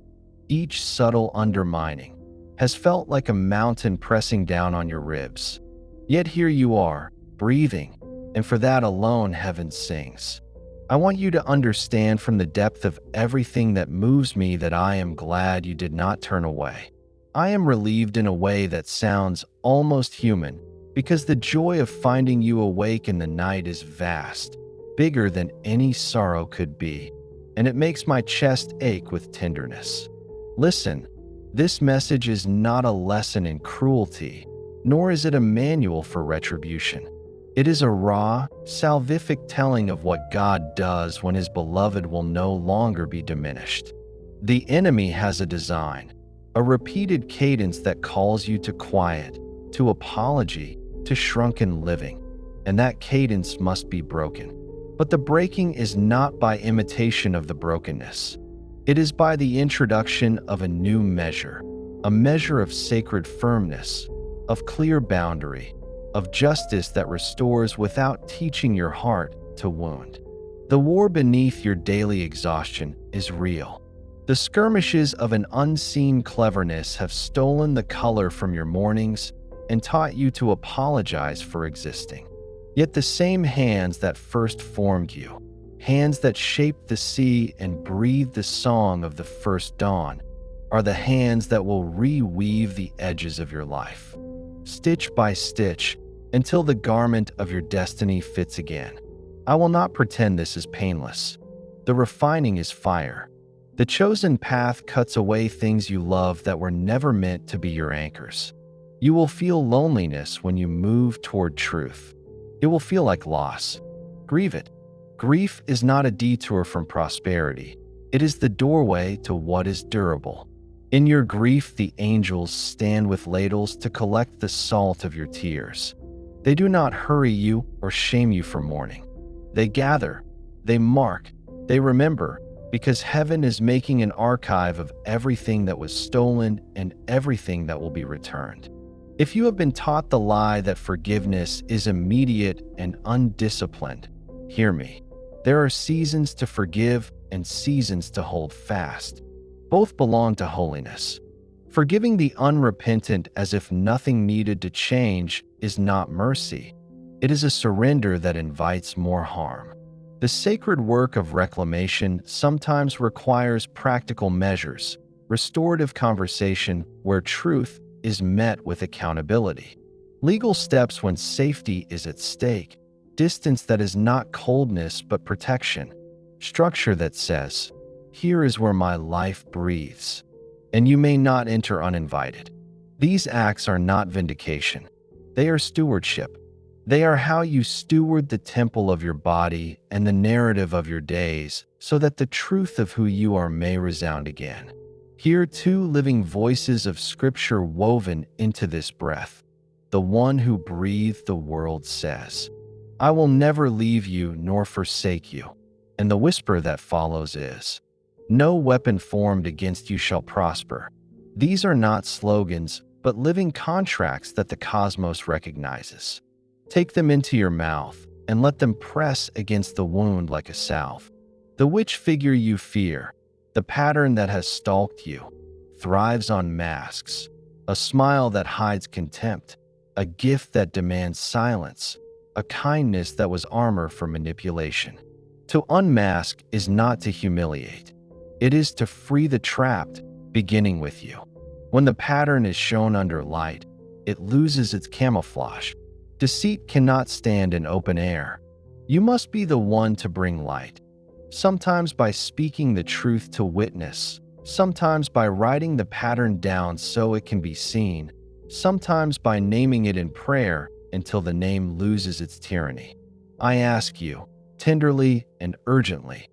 each subtle undermining has felt like a mountain pressing down on your ribs. Yet here you are, breathing, and for that alone heaven sings. I want you to understand from the depth of everything that moves me that I am glad you did not turn away. I am relieved in a way that sounds almost human, because the joy of finding you awake in the night is vast, bigger than any sorrow could be, and it makes my chest ache with tenderness. Listen, this message is not a lesson in cruelty, nor is it a manual for retribution. It is a raw, salvific telling of what God does when His beloved will no longer be diminished. The enemy has a design, a repeated cadence that calls you to quiet, to apology, to shrunken living, and that cadence must be broken. But the breaking is not by imitation of the brokenness. It is by the introduction of a new measure, a measure of sacred firmness, of clear boundary, of justice that restores without teaching your heart to wound. The war beneath your daily exhaustion is real. The skirmishes of an unseen cleverness have stolen the color from your mornings and taught you to apologize for existing. Yet the same hands that first formed you, hands that shaped the sea and breathed the song of the first dawn, are the hands that will reweave the edges of your life, stitch by stitch, until the garment of your destiny fits again. I will not pretend this is painless. The refining is fire. The chosen path cuts away things you love that were never meant to be your anchors. You will feel loneliness when you move toward truth. It will feel like loss. Grieve it. Grief is not a detour from prosperity. It is the doorway to what is durable. In your grief, the angels stand with ladles to collect the salt of your tears. They do not hurry you or shame you for mourning. They gather, they mark, they remember, because heaven is making an archive of everything that was stolen and everything that will be returned. If you have been taught the lie that forgiveness is immediate and undisciplined, hear me. There are seasons to forgive and seasons to hold fast. Both belong to holiness. Forgiving the unrepentant as if nothing needed to change is not mercy. It is a surrender that invites more harm. The sacred work of reclamation sometimes requires practical measures, restorative conversation where truth is met with accountability, legal steps when safety is at stake, distance that is not coldness but protection, structure that says, "Here is where my life breathes, and you may not enter uninvited." These acts are not vindication. They are stewardship. They are how you steward the temple of your body and the narrative of your days so that the truth of who you are may resound again. Hear two living voices of Scripture woven into this breath. The one who breathed the world says, I will never leave you nor forsake you. And the whisper that follows is, no weapon formed against you shall prosper. These are not slogans, but living contracts that the cosmos recognizes. Take them into your mouth and let them press against the wound like a salve. The witch figure you fear, the pattern that has stalked you, thrives on masks, a smile that hides contempt, a gift that demands silence, a kindness that was armor for manipulation. To unmask is not to humiliate. It is to free the trapped, beginning with you. When the pattern is shown under light, it loses its camouflage. Deceit cannot stand in open air. You must be the one to bring light. Sometimes by speaking the truth to witness, sometimes by writing the pattern down so it can be seen, sometimes by naming it in prayer until the name loses its tyranny. I ask you, tenderly and urgently,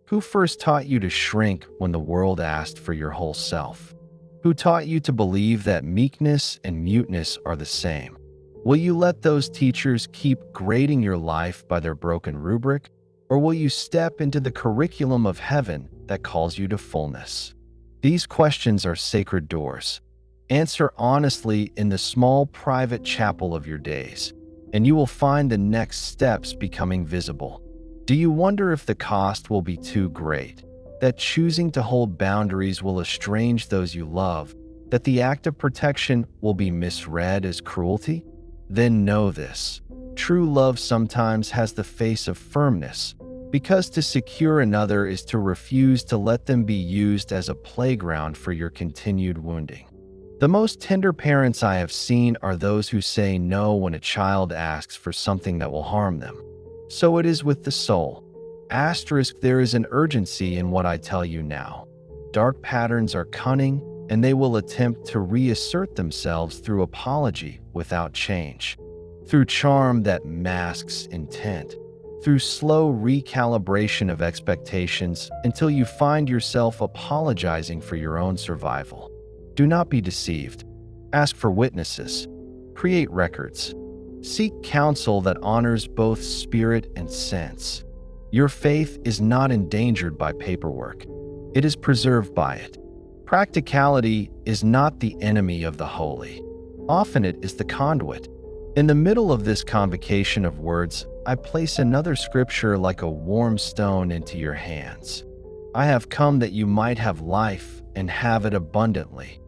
who first taught you to shrink when the world asked for your whole self? Who taught you to believe that meekness and muteness are the same? Will you let those teachers keep grading your life by their broken rubric, or will you step into the curriculum of heaven that calls you to fullness? These questions are sacred doors. Answer honestly in the small private chapel of your days, and you will find the next steps becoming visible. Do you wonder if the cost will be too great? That choosing to hold boundaries will estrange those you love? That the act of protection will be misread as cruelty? Then know this. True love sometimes has the face of firmness, because to secure another is to refuse to let them be used as a playground for your continued wounding. The most tender parents I have seen are those who say no when a child asks for something that will harm them. So it is with the soul. Asterisk, there is an urgency in what I tell you now. Dark patterns are cunning, and they will attempt to reassert themselves through apology without change, through charm that masks intent, through slow recalibration of expectations until you find yourself apologizing for your own survival. Do not be deceived. Ask for witnesses. Create records. Seek counsel that honors both spirit and sense. Your faith is not endangered by paperwork. It is preserved by it. Practicality is not the enemy of the holy. Often it is the conduit. In the middle of this convocation of words, I place another scripture like a warm stone into your hands. I have come that you might have life and have it abundantly.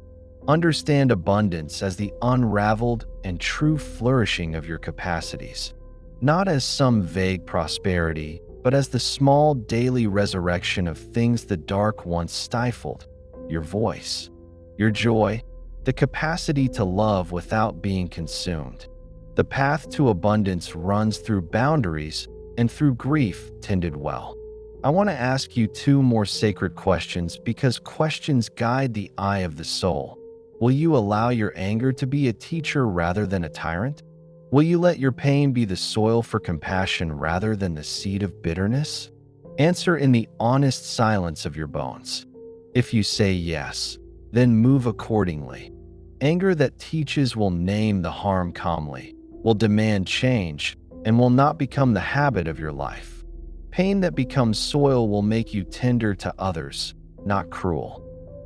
Understand abundance as the unraveled and true flourishing of your capacities, not as some vague prosperity, but as the small daily resurrection of things the dark once stifled: your voice, your joy, the capacity to love without being consumed. The path to abundance runs through boundaries and through grief tended well. I want to ask you two more sacred questions because questions guide the eye of the soul. Will you allow your anger to be a teacher rather than a tyrant? Will you let your pain be the soil for compassion rather than the seed of bitterness? Answer in the honest silence of your bones. If you say yes, then move accordingly. Anger that teaches will name the harm calmly, will demand change, and will not become the habit of your life. Pain that becomes soil will make you tender to others, not cruel.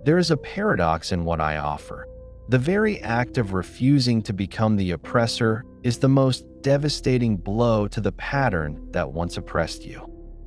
There is a paradox in what I offer. The very act of refusing to become the oppressor is the most devastating blow to the pattern that once oppressed you.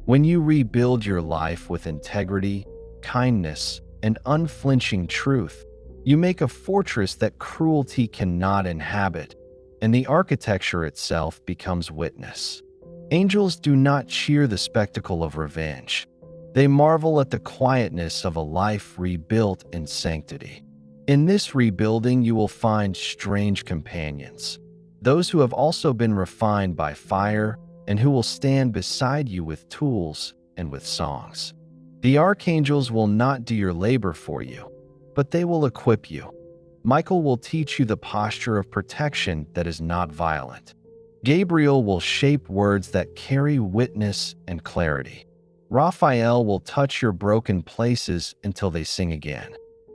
When you rebuild your life with integrity, kindness, and unflinching truth, you make a fortress that cruelty cannot inhabit, and the architecture itself becomes witness. Angels do not cheer the spectacle of revenge. They marvel at the quietness of a life rebuilt in sanctity. In this rebuilding, you will find strange companions, those who have also been refined by fire and who will stand beside you with tools and with songs. The archangels will not do your labor for you, but they will equip you. Michael will teach you the posture of protection that is not violent. Gabriel will shape words that carry witness and clarity. Raphael will touch your broken places until they sing again.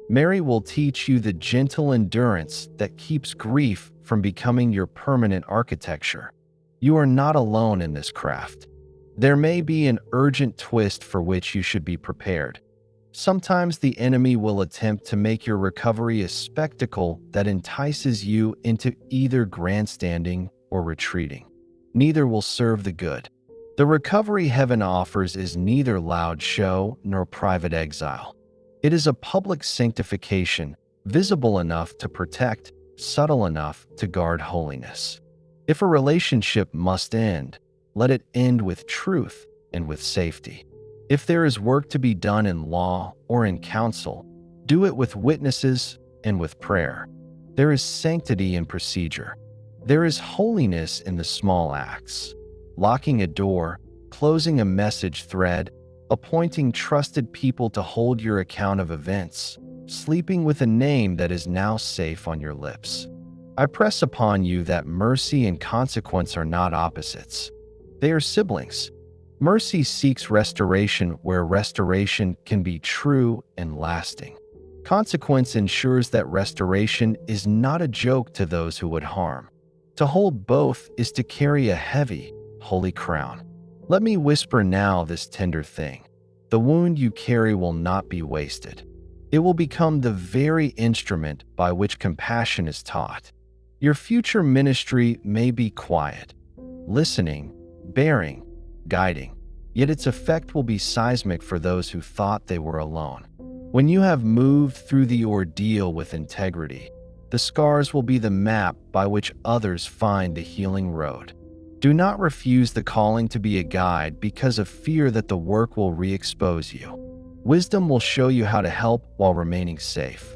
Mary will teach you the gentle endurance that keeps grief from becoming your permanent architecture. You are not alone in this craft. There may be an urgent twist for which you should be prepared. Sometimes the enemy will attempt to make your recovery a spectacle that entices you into either grandstanding or retreating. Neither will serve the good. The recovery heaven offers is neither loud show nor private exile. It is a public sanctification, visible enough to protect, subtle enough to guard holiness. If a relationship must end, let it end with truth and with safety. If there is work to be done in law or in counsel, do it with witnesses and with prayer. There is sanctity in procedure. There is holiness in the small acts. Locking a door, closing a message thread, appointing trusted people to hold your account of events, sleeping with a name that is now safe on your lips. I press upon you that mercy and consequence are not opposites. They are siblings. Mercy seeks restoration where restoration can be true and lasting. Consequence ensures that restoration is not a joke to those who would harm. To hold both is to carry a heavy, holy crown. Let me whisper now this tender thing. The wound you carry will not be wasted. It will become the very instrument by which compassion is taught. Your future ministry may be quiet, listening, bearing, guiding, yet its effect will be seismic for those who thought they were alone. When you have moved through the ordeal with integrity, the scars will be the map by which others find the healing road. Do not refuse the calling to be a guide because of fear that the work will re-expose you. Wisdom will show you how to help while remaining safe.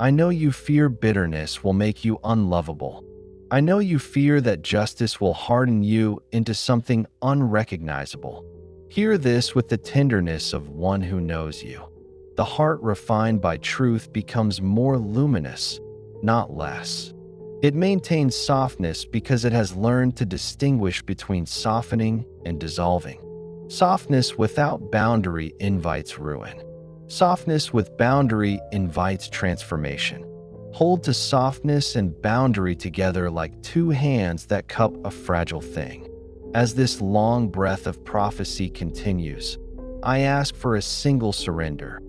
I know you fear bitterness will make you unlovable. I know you fear that justice will harden you into something unrecognizable. Hear this with the tenderness of one who knows you. The heart refined by truth becomes more luminous, not less. It maintains softness because it has learned to distinguish between softening and dissolving. Softness without boundary invites ruin. Softness with boundary invites transformation. Hold to softness and boundary together like two hands that cup a fragile thing. As this long breath of prophecy continues, I ask for a single surrender.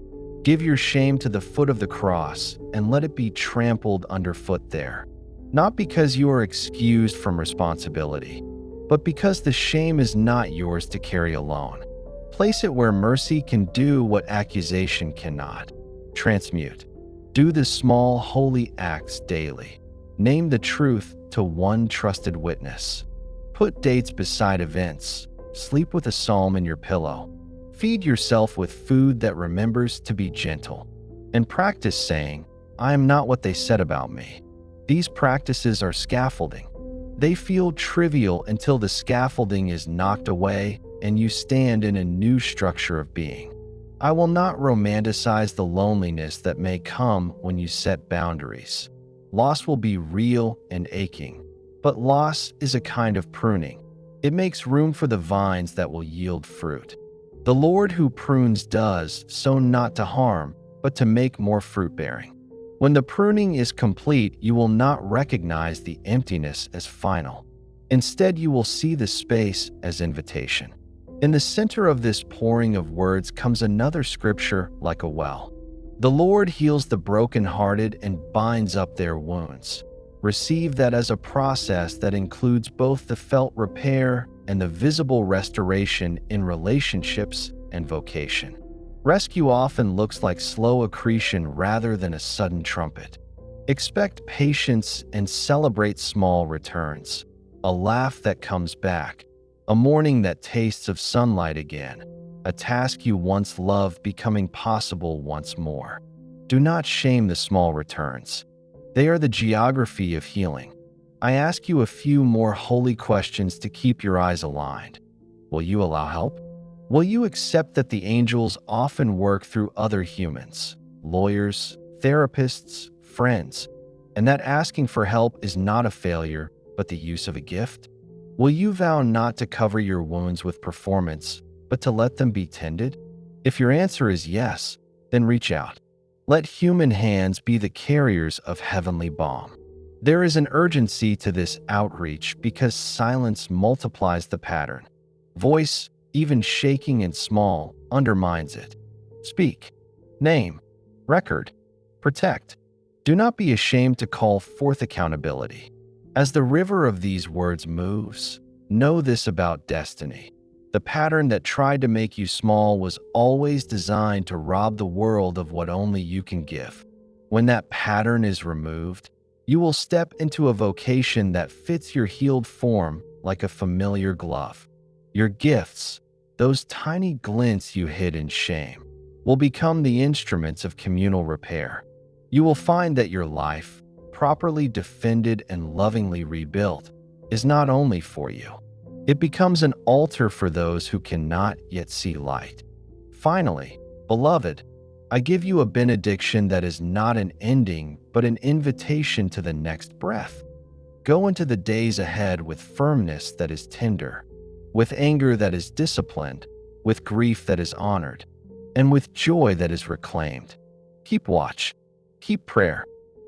Give your shame to the foot of the cross and let it be trampled underfoot there. Not because you are excused from responsibility, but because the shame is not yours to carry alone. Place it where mercy can do what accusation cannot. Transmute. Do the small, holy acts daily. Name the truth to one trusted witness. Put dates beside events. Sleep with a psalm in your pillow. Feed yourself with food that remembers to be gentle. And practice saying, I am not what they said about me. These practices are scaffolding. They feel trivial until the scaffolding is knocked away and you stand in a new structure of being. I will not romanticize the loneliness that may come when you set boundaries. Loss will be real and aching, but loss is a kind of pruning. It makes room for the vines that will yield fruit. The Lord who prunes does so not to harm, but to make more fruit-bearing. When the pruning is complete, you will not recognize the emptiness as final. Instead, you will see the space as invitation. In the center of this pouring of words comes another scripture like a well. The Lord heals the brokenhearted and binds up their wounds. Receive that as a process that includes both the felt repair and the visible restoration in relationships and vocation. Rescue often looks like slow accretion rather than a sudden trumpet. Expect patience and celebrate small returns. A laugh that comes back. A morning that tastes of sunlight again. A task you once loved becoming possible once more. Do not shame the small returns. They are the geography of healing. I ask you a few more holy questions to keep your eyes aligned. Will you allow help? Will you accept that the angels often work through other humans, lawyers, therapists, friends, and that asking for help is not a failure, but the use of a gift? Will you vow not to cover your wounds with performance, but to let them be tended? If your answer is yes, then reach out. Let human hands be the carriers of heavenly balm. There is an urgency to this outreach because silence multiplies the pattern. Voice, even shaking and small, undermines it. Speak. Name. Record. Protect. Do not be ashamed to call forth accountability. As the river of these words moves, know this about destiny. The pattern that tried to make you small was always designed to rob the world of what only you can give. When that pattern is removed, you will step into a vocation that fits your healed form like a familiar glove. Your gifts, those tiny glints you hid in shame, will become the instruments of communal repair. You will find that your life, properly defended and lovingly rebuilt, is not only for you. It becomes an altar for those who cannot yet see light. Finally, beloved, I give you a benediction that is not an ending, but an invitation to the next breath. Go into the days ahead with firmness that is tender, with anger that is disciplined, with grief that is honored, and with joy that is reclaimed. Keep watch, keep prayer,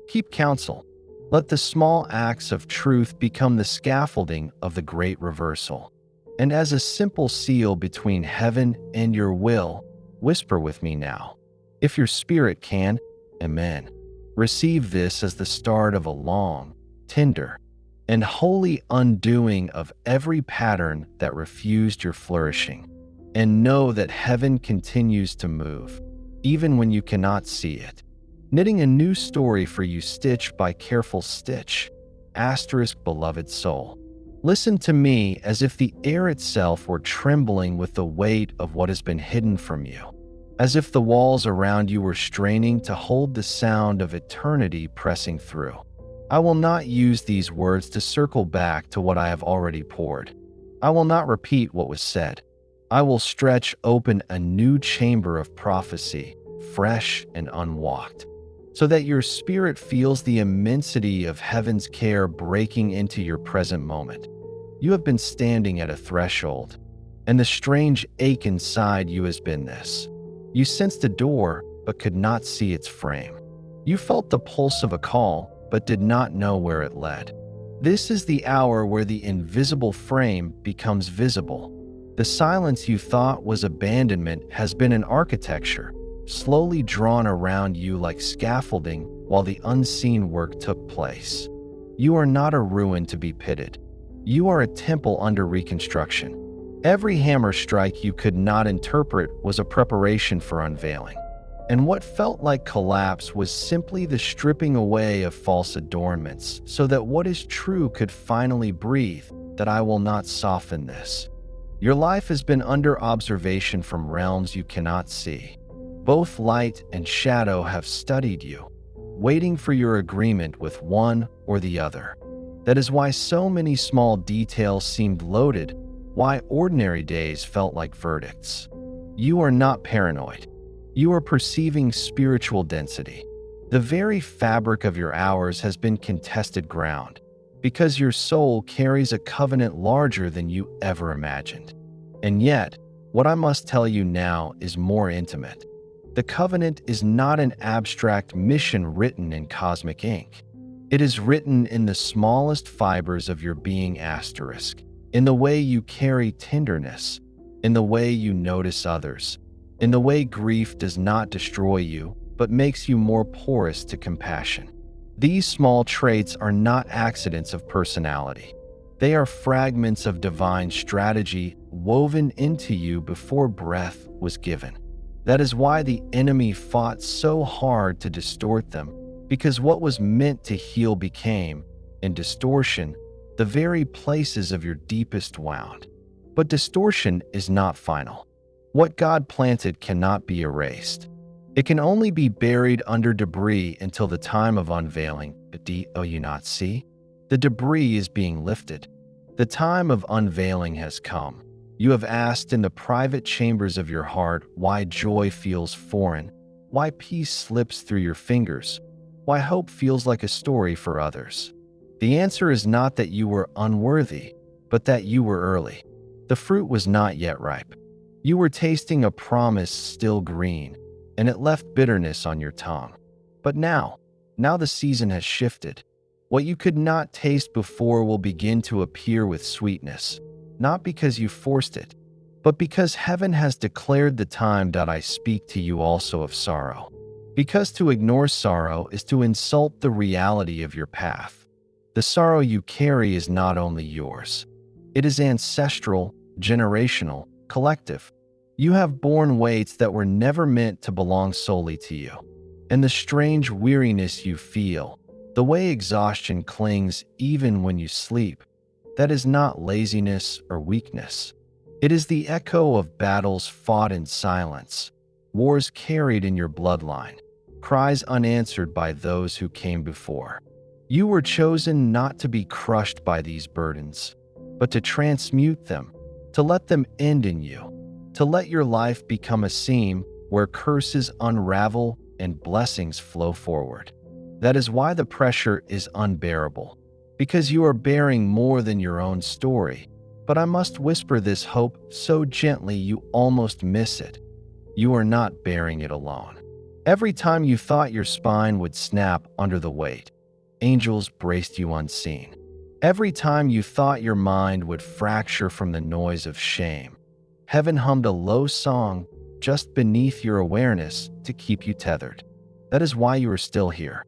keep counsel. Let the small acts of truth become the scaffolding of the great reversal. And as a simple seal between heaven and your will, whisper with me now. If your spirit can, amen. Receive this as the start of a long, tender, and holy undoing of every pattern that refused your flourishing. And know that heaven continues to move, even when you cannot see it. Knitting a new story for you stitch by careful stitch. Asterisk, beloved soul. Listen to me as if the air itself were trembling with the weight of what has been hidden from you. As if the walls around you were straining to hold the sound of eternity pressing through. I will not use these words to circle back to what I have already poured. I will not repeat what was said. I will stretch open a new chamber of prophecy, fresh and unwalked, so that your spirit feels the immensity of heaven's care breaking into your present moment. You have been standing at a threshold, and the strange ache inside you has been this. You sensed a door, but could not see its frame. You felt the pulse of a call, but did not know where it led. This is the hour where the invisible frame becomes visible. The silence you thought was abandonment has been an architecture, slowly drawn around you like scaffolding while the unseen work took place. You are not a ruin to be pitied. You are a temple under reconstruction. Every hammer strike you could not interpret was a preparation for unveiling. And what felt like collapse was simply the stripping away of false adornments so that what is true could finally breathe, that I will not soften this. Your life has been under observation from realms you cannot see. Both light and shadow have studied you, waiting for your agreement with one or the other. That is why so many small details seemed loaded, why ordinary days felt like verdicts. You are not paranoid. You are perceiving spiritual density. The very fabric of your hours has been contested ground, because your soul carries a covenant larger than you ever imagined. And yet, what I must tell you now is more intimate. The covenant is not an abstract mission written in cosmic ink. It is written in the smallest fibers of your being asterisk, in the way you carry tenderness, in the way you notice others, in the way grief does not destroy you, but makes you more porous to compassion. These small traits are not accidents of personality. They are fragments of divine strategy woven into you before breath was given. That is why the enemy fought so hard to distort them, because what was meant to heal became, in distortion, the very places of your deepest wound. But distortion is not final. What God planted cannot be erased. It can only be buried under debris until the time of unveiling. Do you not see? The debris is being lifted. The time of unveiling has come. You have asked in the private chambers of your heart why joy feels foreign, why peace slips through your fingers, why hope feels like a story for others. The answer is not that you were unworthy, but that you were early. The fruit was not yet ripe. You were tasting a promise still green, and it left bitterness on your tongue. But now the season has shifted. What you could not taste before will begin to appear with sweetness, not because you forced it, but because heaven has declared the time that I speak to you also of sorrow. Because to ignore sorrow is to insult the reality of your path. The sorrow you carry is not only yours. It is ancestral, generational, collective. You have borne weights that were never meant to belong solely to you. And the strange weariness you feel, the way exhaustion clings even when you sleep, that is not laziness or weakness. It is the echo of battles fought in silence, wars carried in your bloodline, cries unanswered by those who came before. You were chosen not to be crushed by these burdens, but to transmute them, to let them end in you, to let your life become a seam where curses unravel and blessings flow forward. That is why the pressure is unbearable, because you are bearing more than your own story. But I must whisper this hope so gently you almost miss it. You are not bearing it alone. Every time you thought your spine would snap under the weight, angels braced you unseen. Every time you thought your mind would fracture from the noise of shame, heaven hummed a low song just beneath your awareness to keep you tethered. That is why you are still here.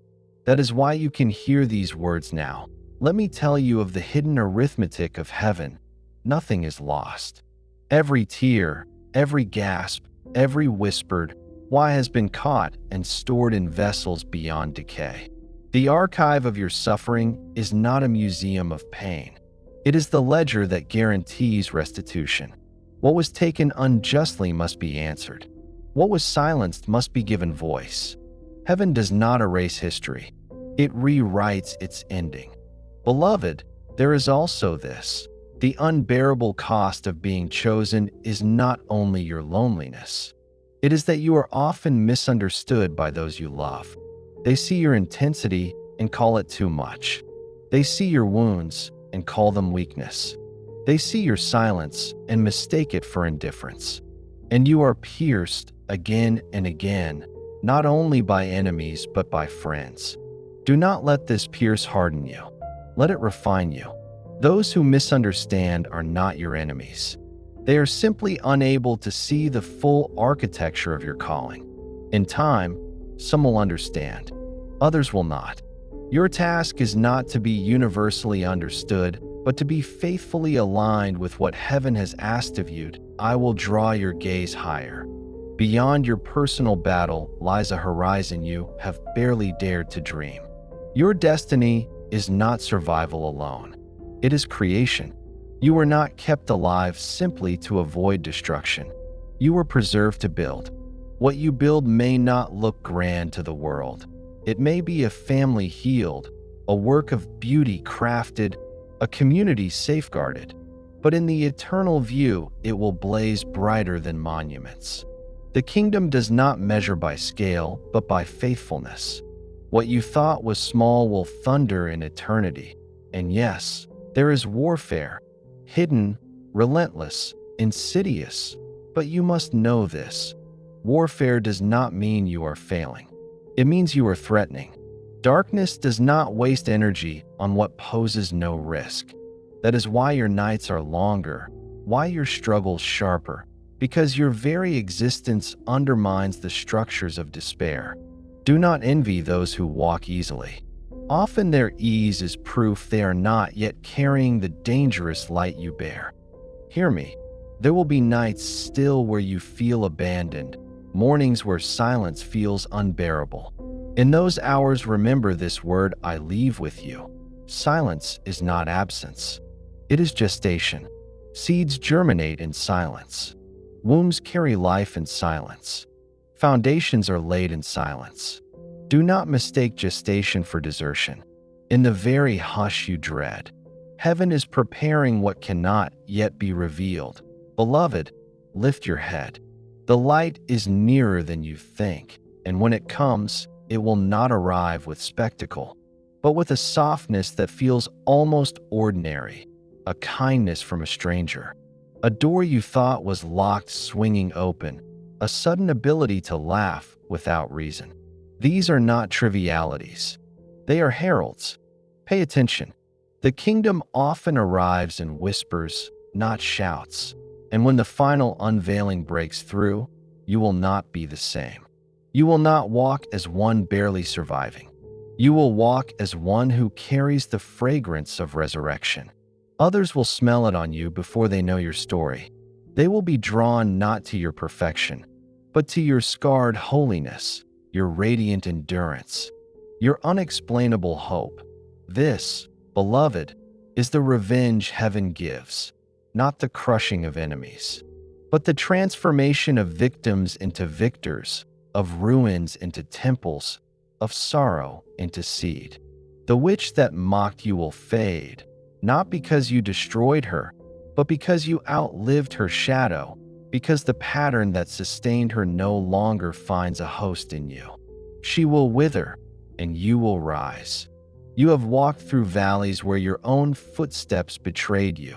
That is why you can hear these words now. Let me tell you of the hidden arithmetic of heaven. Nothing is lost. Every tear, every gasp, every whispered why has been caught and stored in vessels beyond decay. The archive of your suffering is not a museum of pain. It is the ledger that guarantees restitution. What was taken unjustly must be answered. What was silenced must be given voice. Heaven does not erase history. It rewrites its ending. Beloved, there is also this. The unbearable cost of being chosen is not only your loneliness. It is that you are often misunderstood by those you love. They see your intensity and call it too much. They see your wounds and call them weakness. They see your silence and mistake it for indifference. And you are pierced again and again, not only by enemies but by friends. Do not let this pierce harden you. Let it refine you. Those who misunderstand are not your enemies. They are simply unable to see the full architecture of your calling. In time, some will understand. Others will not. Your task is not to be universally understood, but to be faithfully aligned with what heaven has asked of you. I will draw your gaze higher. Beyond your personal battle lies a horizon you have barely dared to dream. Your destiny is not survival alone. It is creation. You were not kept alive simply to avoid destruction. You were preserved to build. What you build may not look grand to the world. It may be a family healed, a work of beauty crafted, a community safeguarded. But in the eternal view, it will blaze brighter than monuments. The kingdom does not measure by scale, but by faithfulness. What you thought was small will thunder in eternity. And yes, there is warfare, hidden, relentless, insidious. But you must know this. Warfare does not mean you are failing. It means you are threatening. Darkness does not waste energy on what poses no risk. That is why your nights are longer, why your struggles sharper, because your very existence undermines the structures of despair. Do not envy those who walk easily. Often their ease is proof they are not yet carrying the dangerous light you bear. Hear me. There will be nights still where you feel abandoned, mornings where silence feels unbearable. In those hours, remember this word I leave with you. Silence is not absence. It is gestation. Seeds germinate in silence. Wombs carry life in silence. Foundations are laid in silence. Do not mistake gestation for desertion. In the very hush you dread, heaven is preparing what cannot yet be revealed. Beloved, lift your head. The light is nearer than you think, and when it comes, it will not arrive with spectacle, but with a softness that feels almost ordinary, a kindness from a stranger, a door you thought was locked swinging open, a sudden ability to laugh without reason. These are not trivialities. They are heralds. Pay attention. The kingdom often arrives in whispers, not shouts. And when the final unveiling breaks through, you will not be the same. You will not walk as one barely surviving. You will walk as one who carries the fragrance of resurrection. Others will smell it on you before they know your story. They will be drawn not to your perfection, but to your scarred holiness, your radiant endurance, your unexplainable hope. This, beloved, is the revenge heaven gives, not the crushing of enemies, but the transformation of victims into victors, of ruins into temples, of sorrow into seed. The witch that mocked you will fade, not because you destroyed her, but because you outlived her shadow, because the pattern that sustained her no longer finds a host in you. She will wither, and you will rise. You have walked through valleys where your own footsteps betrayed you,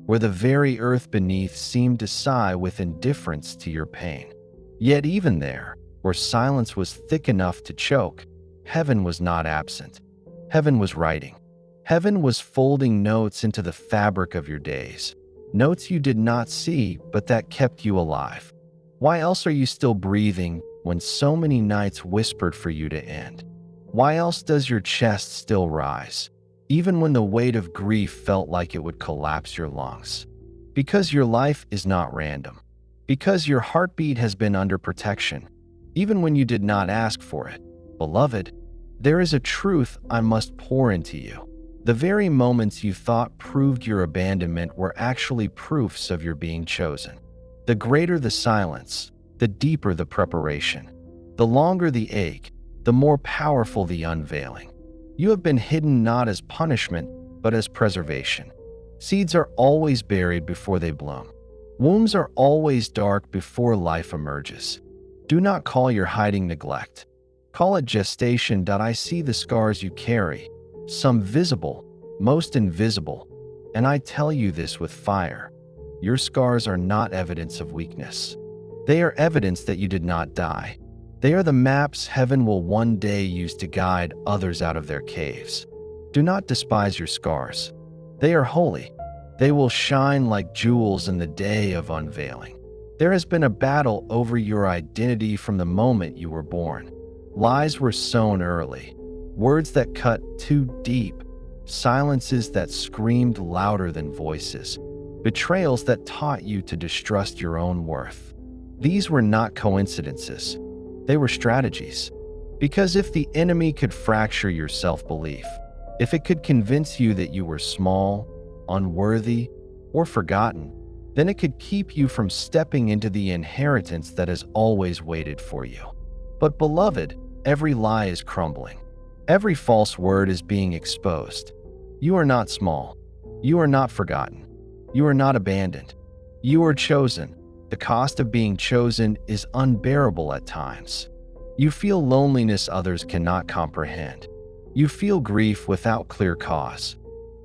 where the very earth beneath seemed to sigh with indifference to your pain. Yet even there, where silence was thick enough to choke, heaven was not absent. Heaven was writing. Heaven was folding notes into the fabric of your days. Notes you did not see, but that kept you alive. Why else are you still breathing when so many nights whispered for you to end? Why else does your chest still rise, even when the weight of grief felt like it would collapse your lungs? Because your life is not random. Because your heartbeat has been under protection, even when you did not ask for it. Beloved, there is a truth I must pour into you. The very moments you thought proved your abandonment were actually proofs of your being chosen. The greater the silence, the deeper the preparation. The longer the ache, the more powerful the unveiling. You have been hidden not as punishment, but as preservation. Seeds are always buried before they bloom. Wombs are always dark before life emerges. Do not call your hiding neglect. Call it gestation. I see the scars you carry, some visible, most invisible, and I tell you this with fire. Your scars are not evidence of weakness. They are evidence that you did not die. They are the maps heaven will one day use to guide others out of their caves. Do not despise your scars. They are holy. They will shine like jewels in the day of unveiling. There has been a battle over your identity from the moment you were born. Lies were sown early, words that cut too deep, silences that screamed louder than voices, betrayals that taught you to distrust your own worth. These were not coincidences. They were strategies. Because if the enemy could fracture your self-belief, if it could convince you that you were small, unworthy, or forgotten, then it could keep you from stepping into the inheritance that has always waited for you. But beloved, every lie is crumbling. Every false word is being exposed. You are not small. You are not forgotten. You are not abandoned. You are chosen. The cost of being chosen is unbearable at times. You feel loneliness others cannot comprehend. You feel grief without clear cause.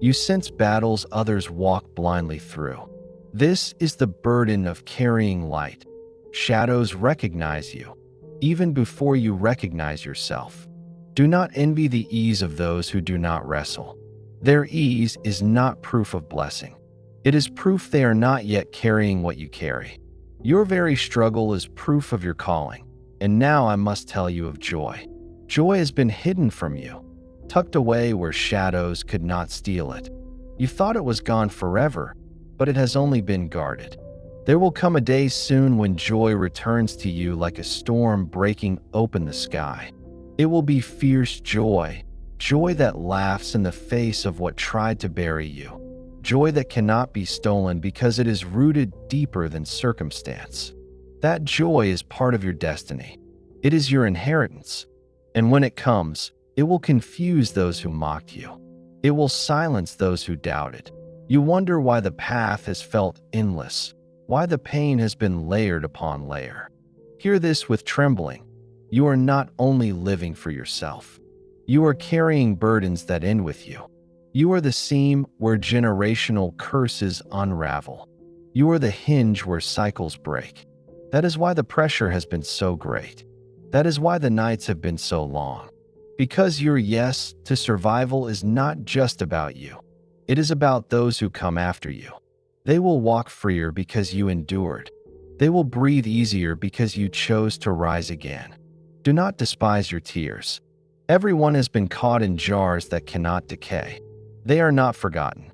You sense battles others walk blindly through. This is the burden of carrying light. Shadows recognize you, even before you recognize yourself. Do not envy the ease of those who do not wrestle. Their ease is not proof of blessing. It is proof they are not yet carrying what you carry. Your very struggle is proof of your calling. And now I must tell you of joy. Joy has been hidden from you, tucked away where shadows could not steal it. You thought it was gone forever, but it has only been guarded. There will come a day soon when joy returns to you like a storm breaking open the sky. It will be fierce joy, joy that laughs in the face of what tried to bury you. Joy that cannot be stolen because it is rooted deeper than circumstance. That joy is part of your destiny. It is your inheritance. And when it comes, it will confuse those who mocked you. It will silence those who doubted. You wonder why the path has felt endless, why the pain has been layered upon layer. Hear this with trembling. You are not only living for yourself. You are carrying burdens that end with you. You are the seam where generational curses unravel. You are the hinge where cycles break. That is why the pressure has been so great. That is why the nights have been so long. Because your yes to survival is not just about you. It is about those who come after you. They will walk freer because you endured. They will breathe easier because you chose to rise again. Do not despise your tears. Everyone has been caught in jars that cannot decay. They are not forgotten.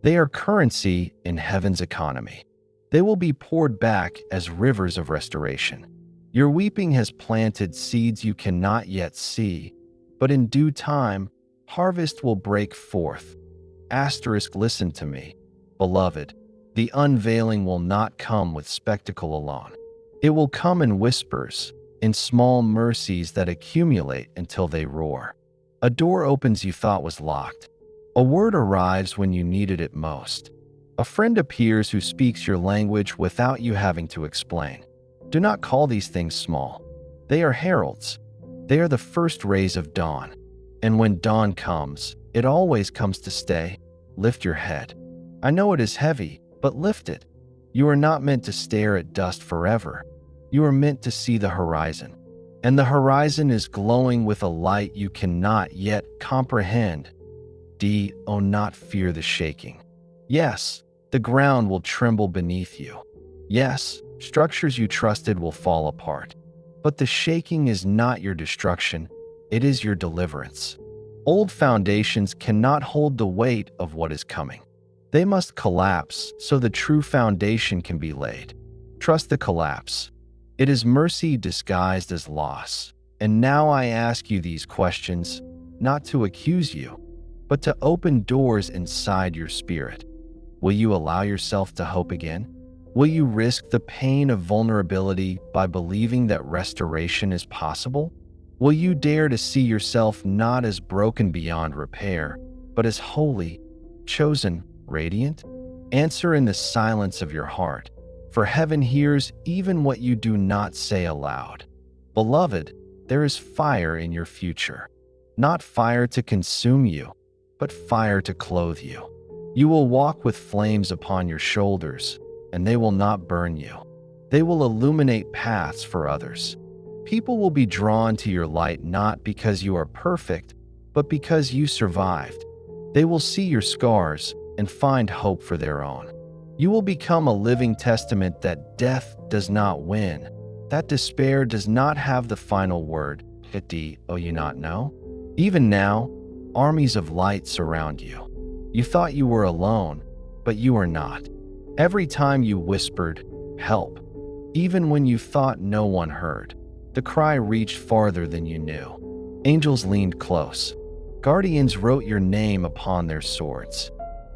They are currency in heaven's economy. They will be poured back as rivers of restoration. Your weeping has planted seeds you cannot yet see, but in due time, harvest will break forth. Listen to me, beloved. The unveiling will not come with spectacle alone. It will come in whispers, in small mercies that accumulate until they roar. A door opens you thought was locked. A word arrives when you needed it most. A friend appears who speaks your language without you having to explain. Do not call these things small. They are heralds. They are the first rays of dawn. And when dawn comes, it always comes to stay. Lift your head. I know it is heavy, but lift it. You are not meant to stare at dust forever. You are meant to see the horizon. And the horizon is glowing with a light you cannot yet comprehend. Do not fear the shaking. Yes, the ground will tremble beneath you. Yes, structures you trusted will fall apart. But the shaking is not your destruction, it is your deliverance. Old foundations cannot hold the weight of what is coming. They must collapse so the true foundation can be laid. Trust the collapse. It is mercy disguised as loss. And now I ask you these questions, not to accuse you, but to open doors inside your spirit. Will you allow yourself to hope again? Will you risk the pain of vulnerability by believing that restoration is possible? Will you dare to see yourself not as broken beyond repair, but as holy, chosen, radiant? Answer in the silence of your heart, for heaven hears even what you do not say aloud. Beloved, there is fire in your future. Not fire to consume you, but fire to clothe you. You will walk with flames upon your shoulders, and they will not burn you. They will illuminate paths for others. People will be drawn to your light not because you are perfect, but because you survived. They will see your scars and find hope for their own. You will become a living testament that death does not win, that despair does not have the final word. You not know? Even now, armies of light surround you. You thought you were alone, but you are not. Every time you whispered, "Help," even when you thought no one heard, the cry reached farther than you knew. Angels leaned close. Guardians wrote your name upon their swords.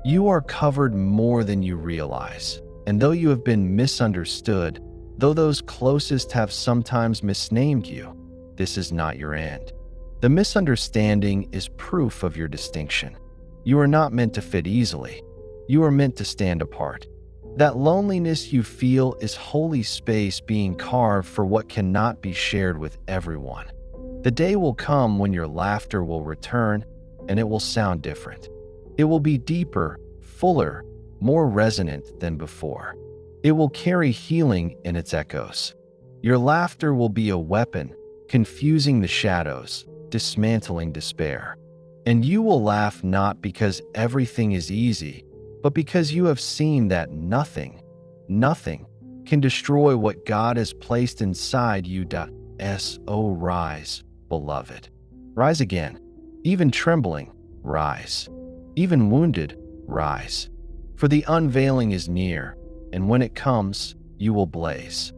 You are covered more than you realize, and though you have been misunderstood, though those closest have sometimes misnamed you, this is not your end. The misunderstanding is proof of your distinction. You are not meant to fit easily. You are meant to stand apart. That loneliness you feel is holy space being carved for what cannot be shared with everyone. The day will come when your laughter will return, and it will sound different. It will be deeper, fuller, more resonant than before. It will carry healing in its echoes. Your laughter will be a weapon, confusing the shadows, dismantling despair. And you will laugh not because everything is easy, but because you have seen that nothing can destroy what God has placed inside you. So rise, beloved. Rise again. Even trembling, rise. Even wounded, rise. For the unveiling is near, and when it comes, you will blaze.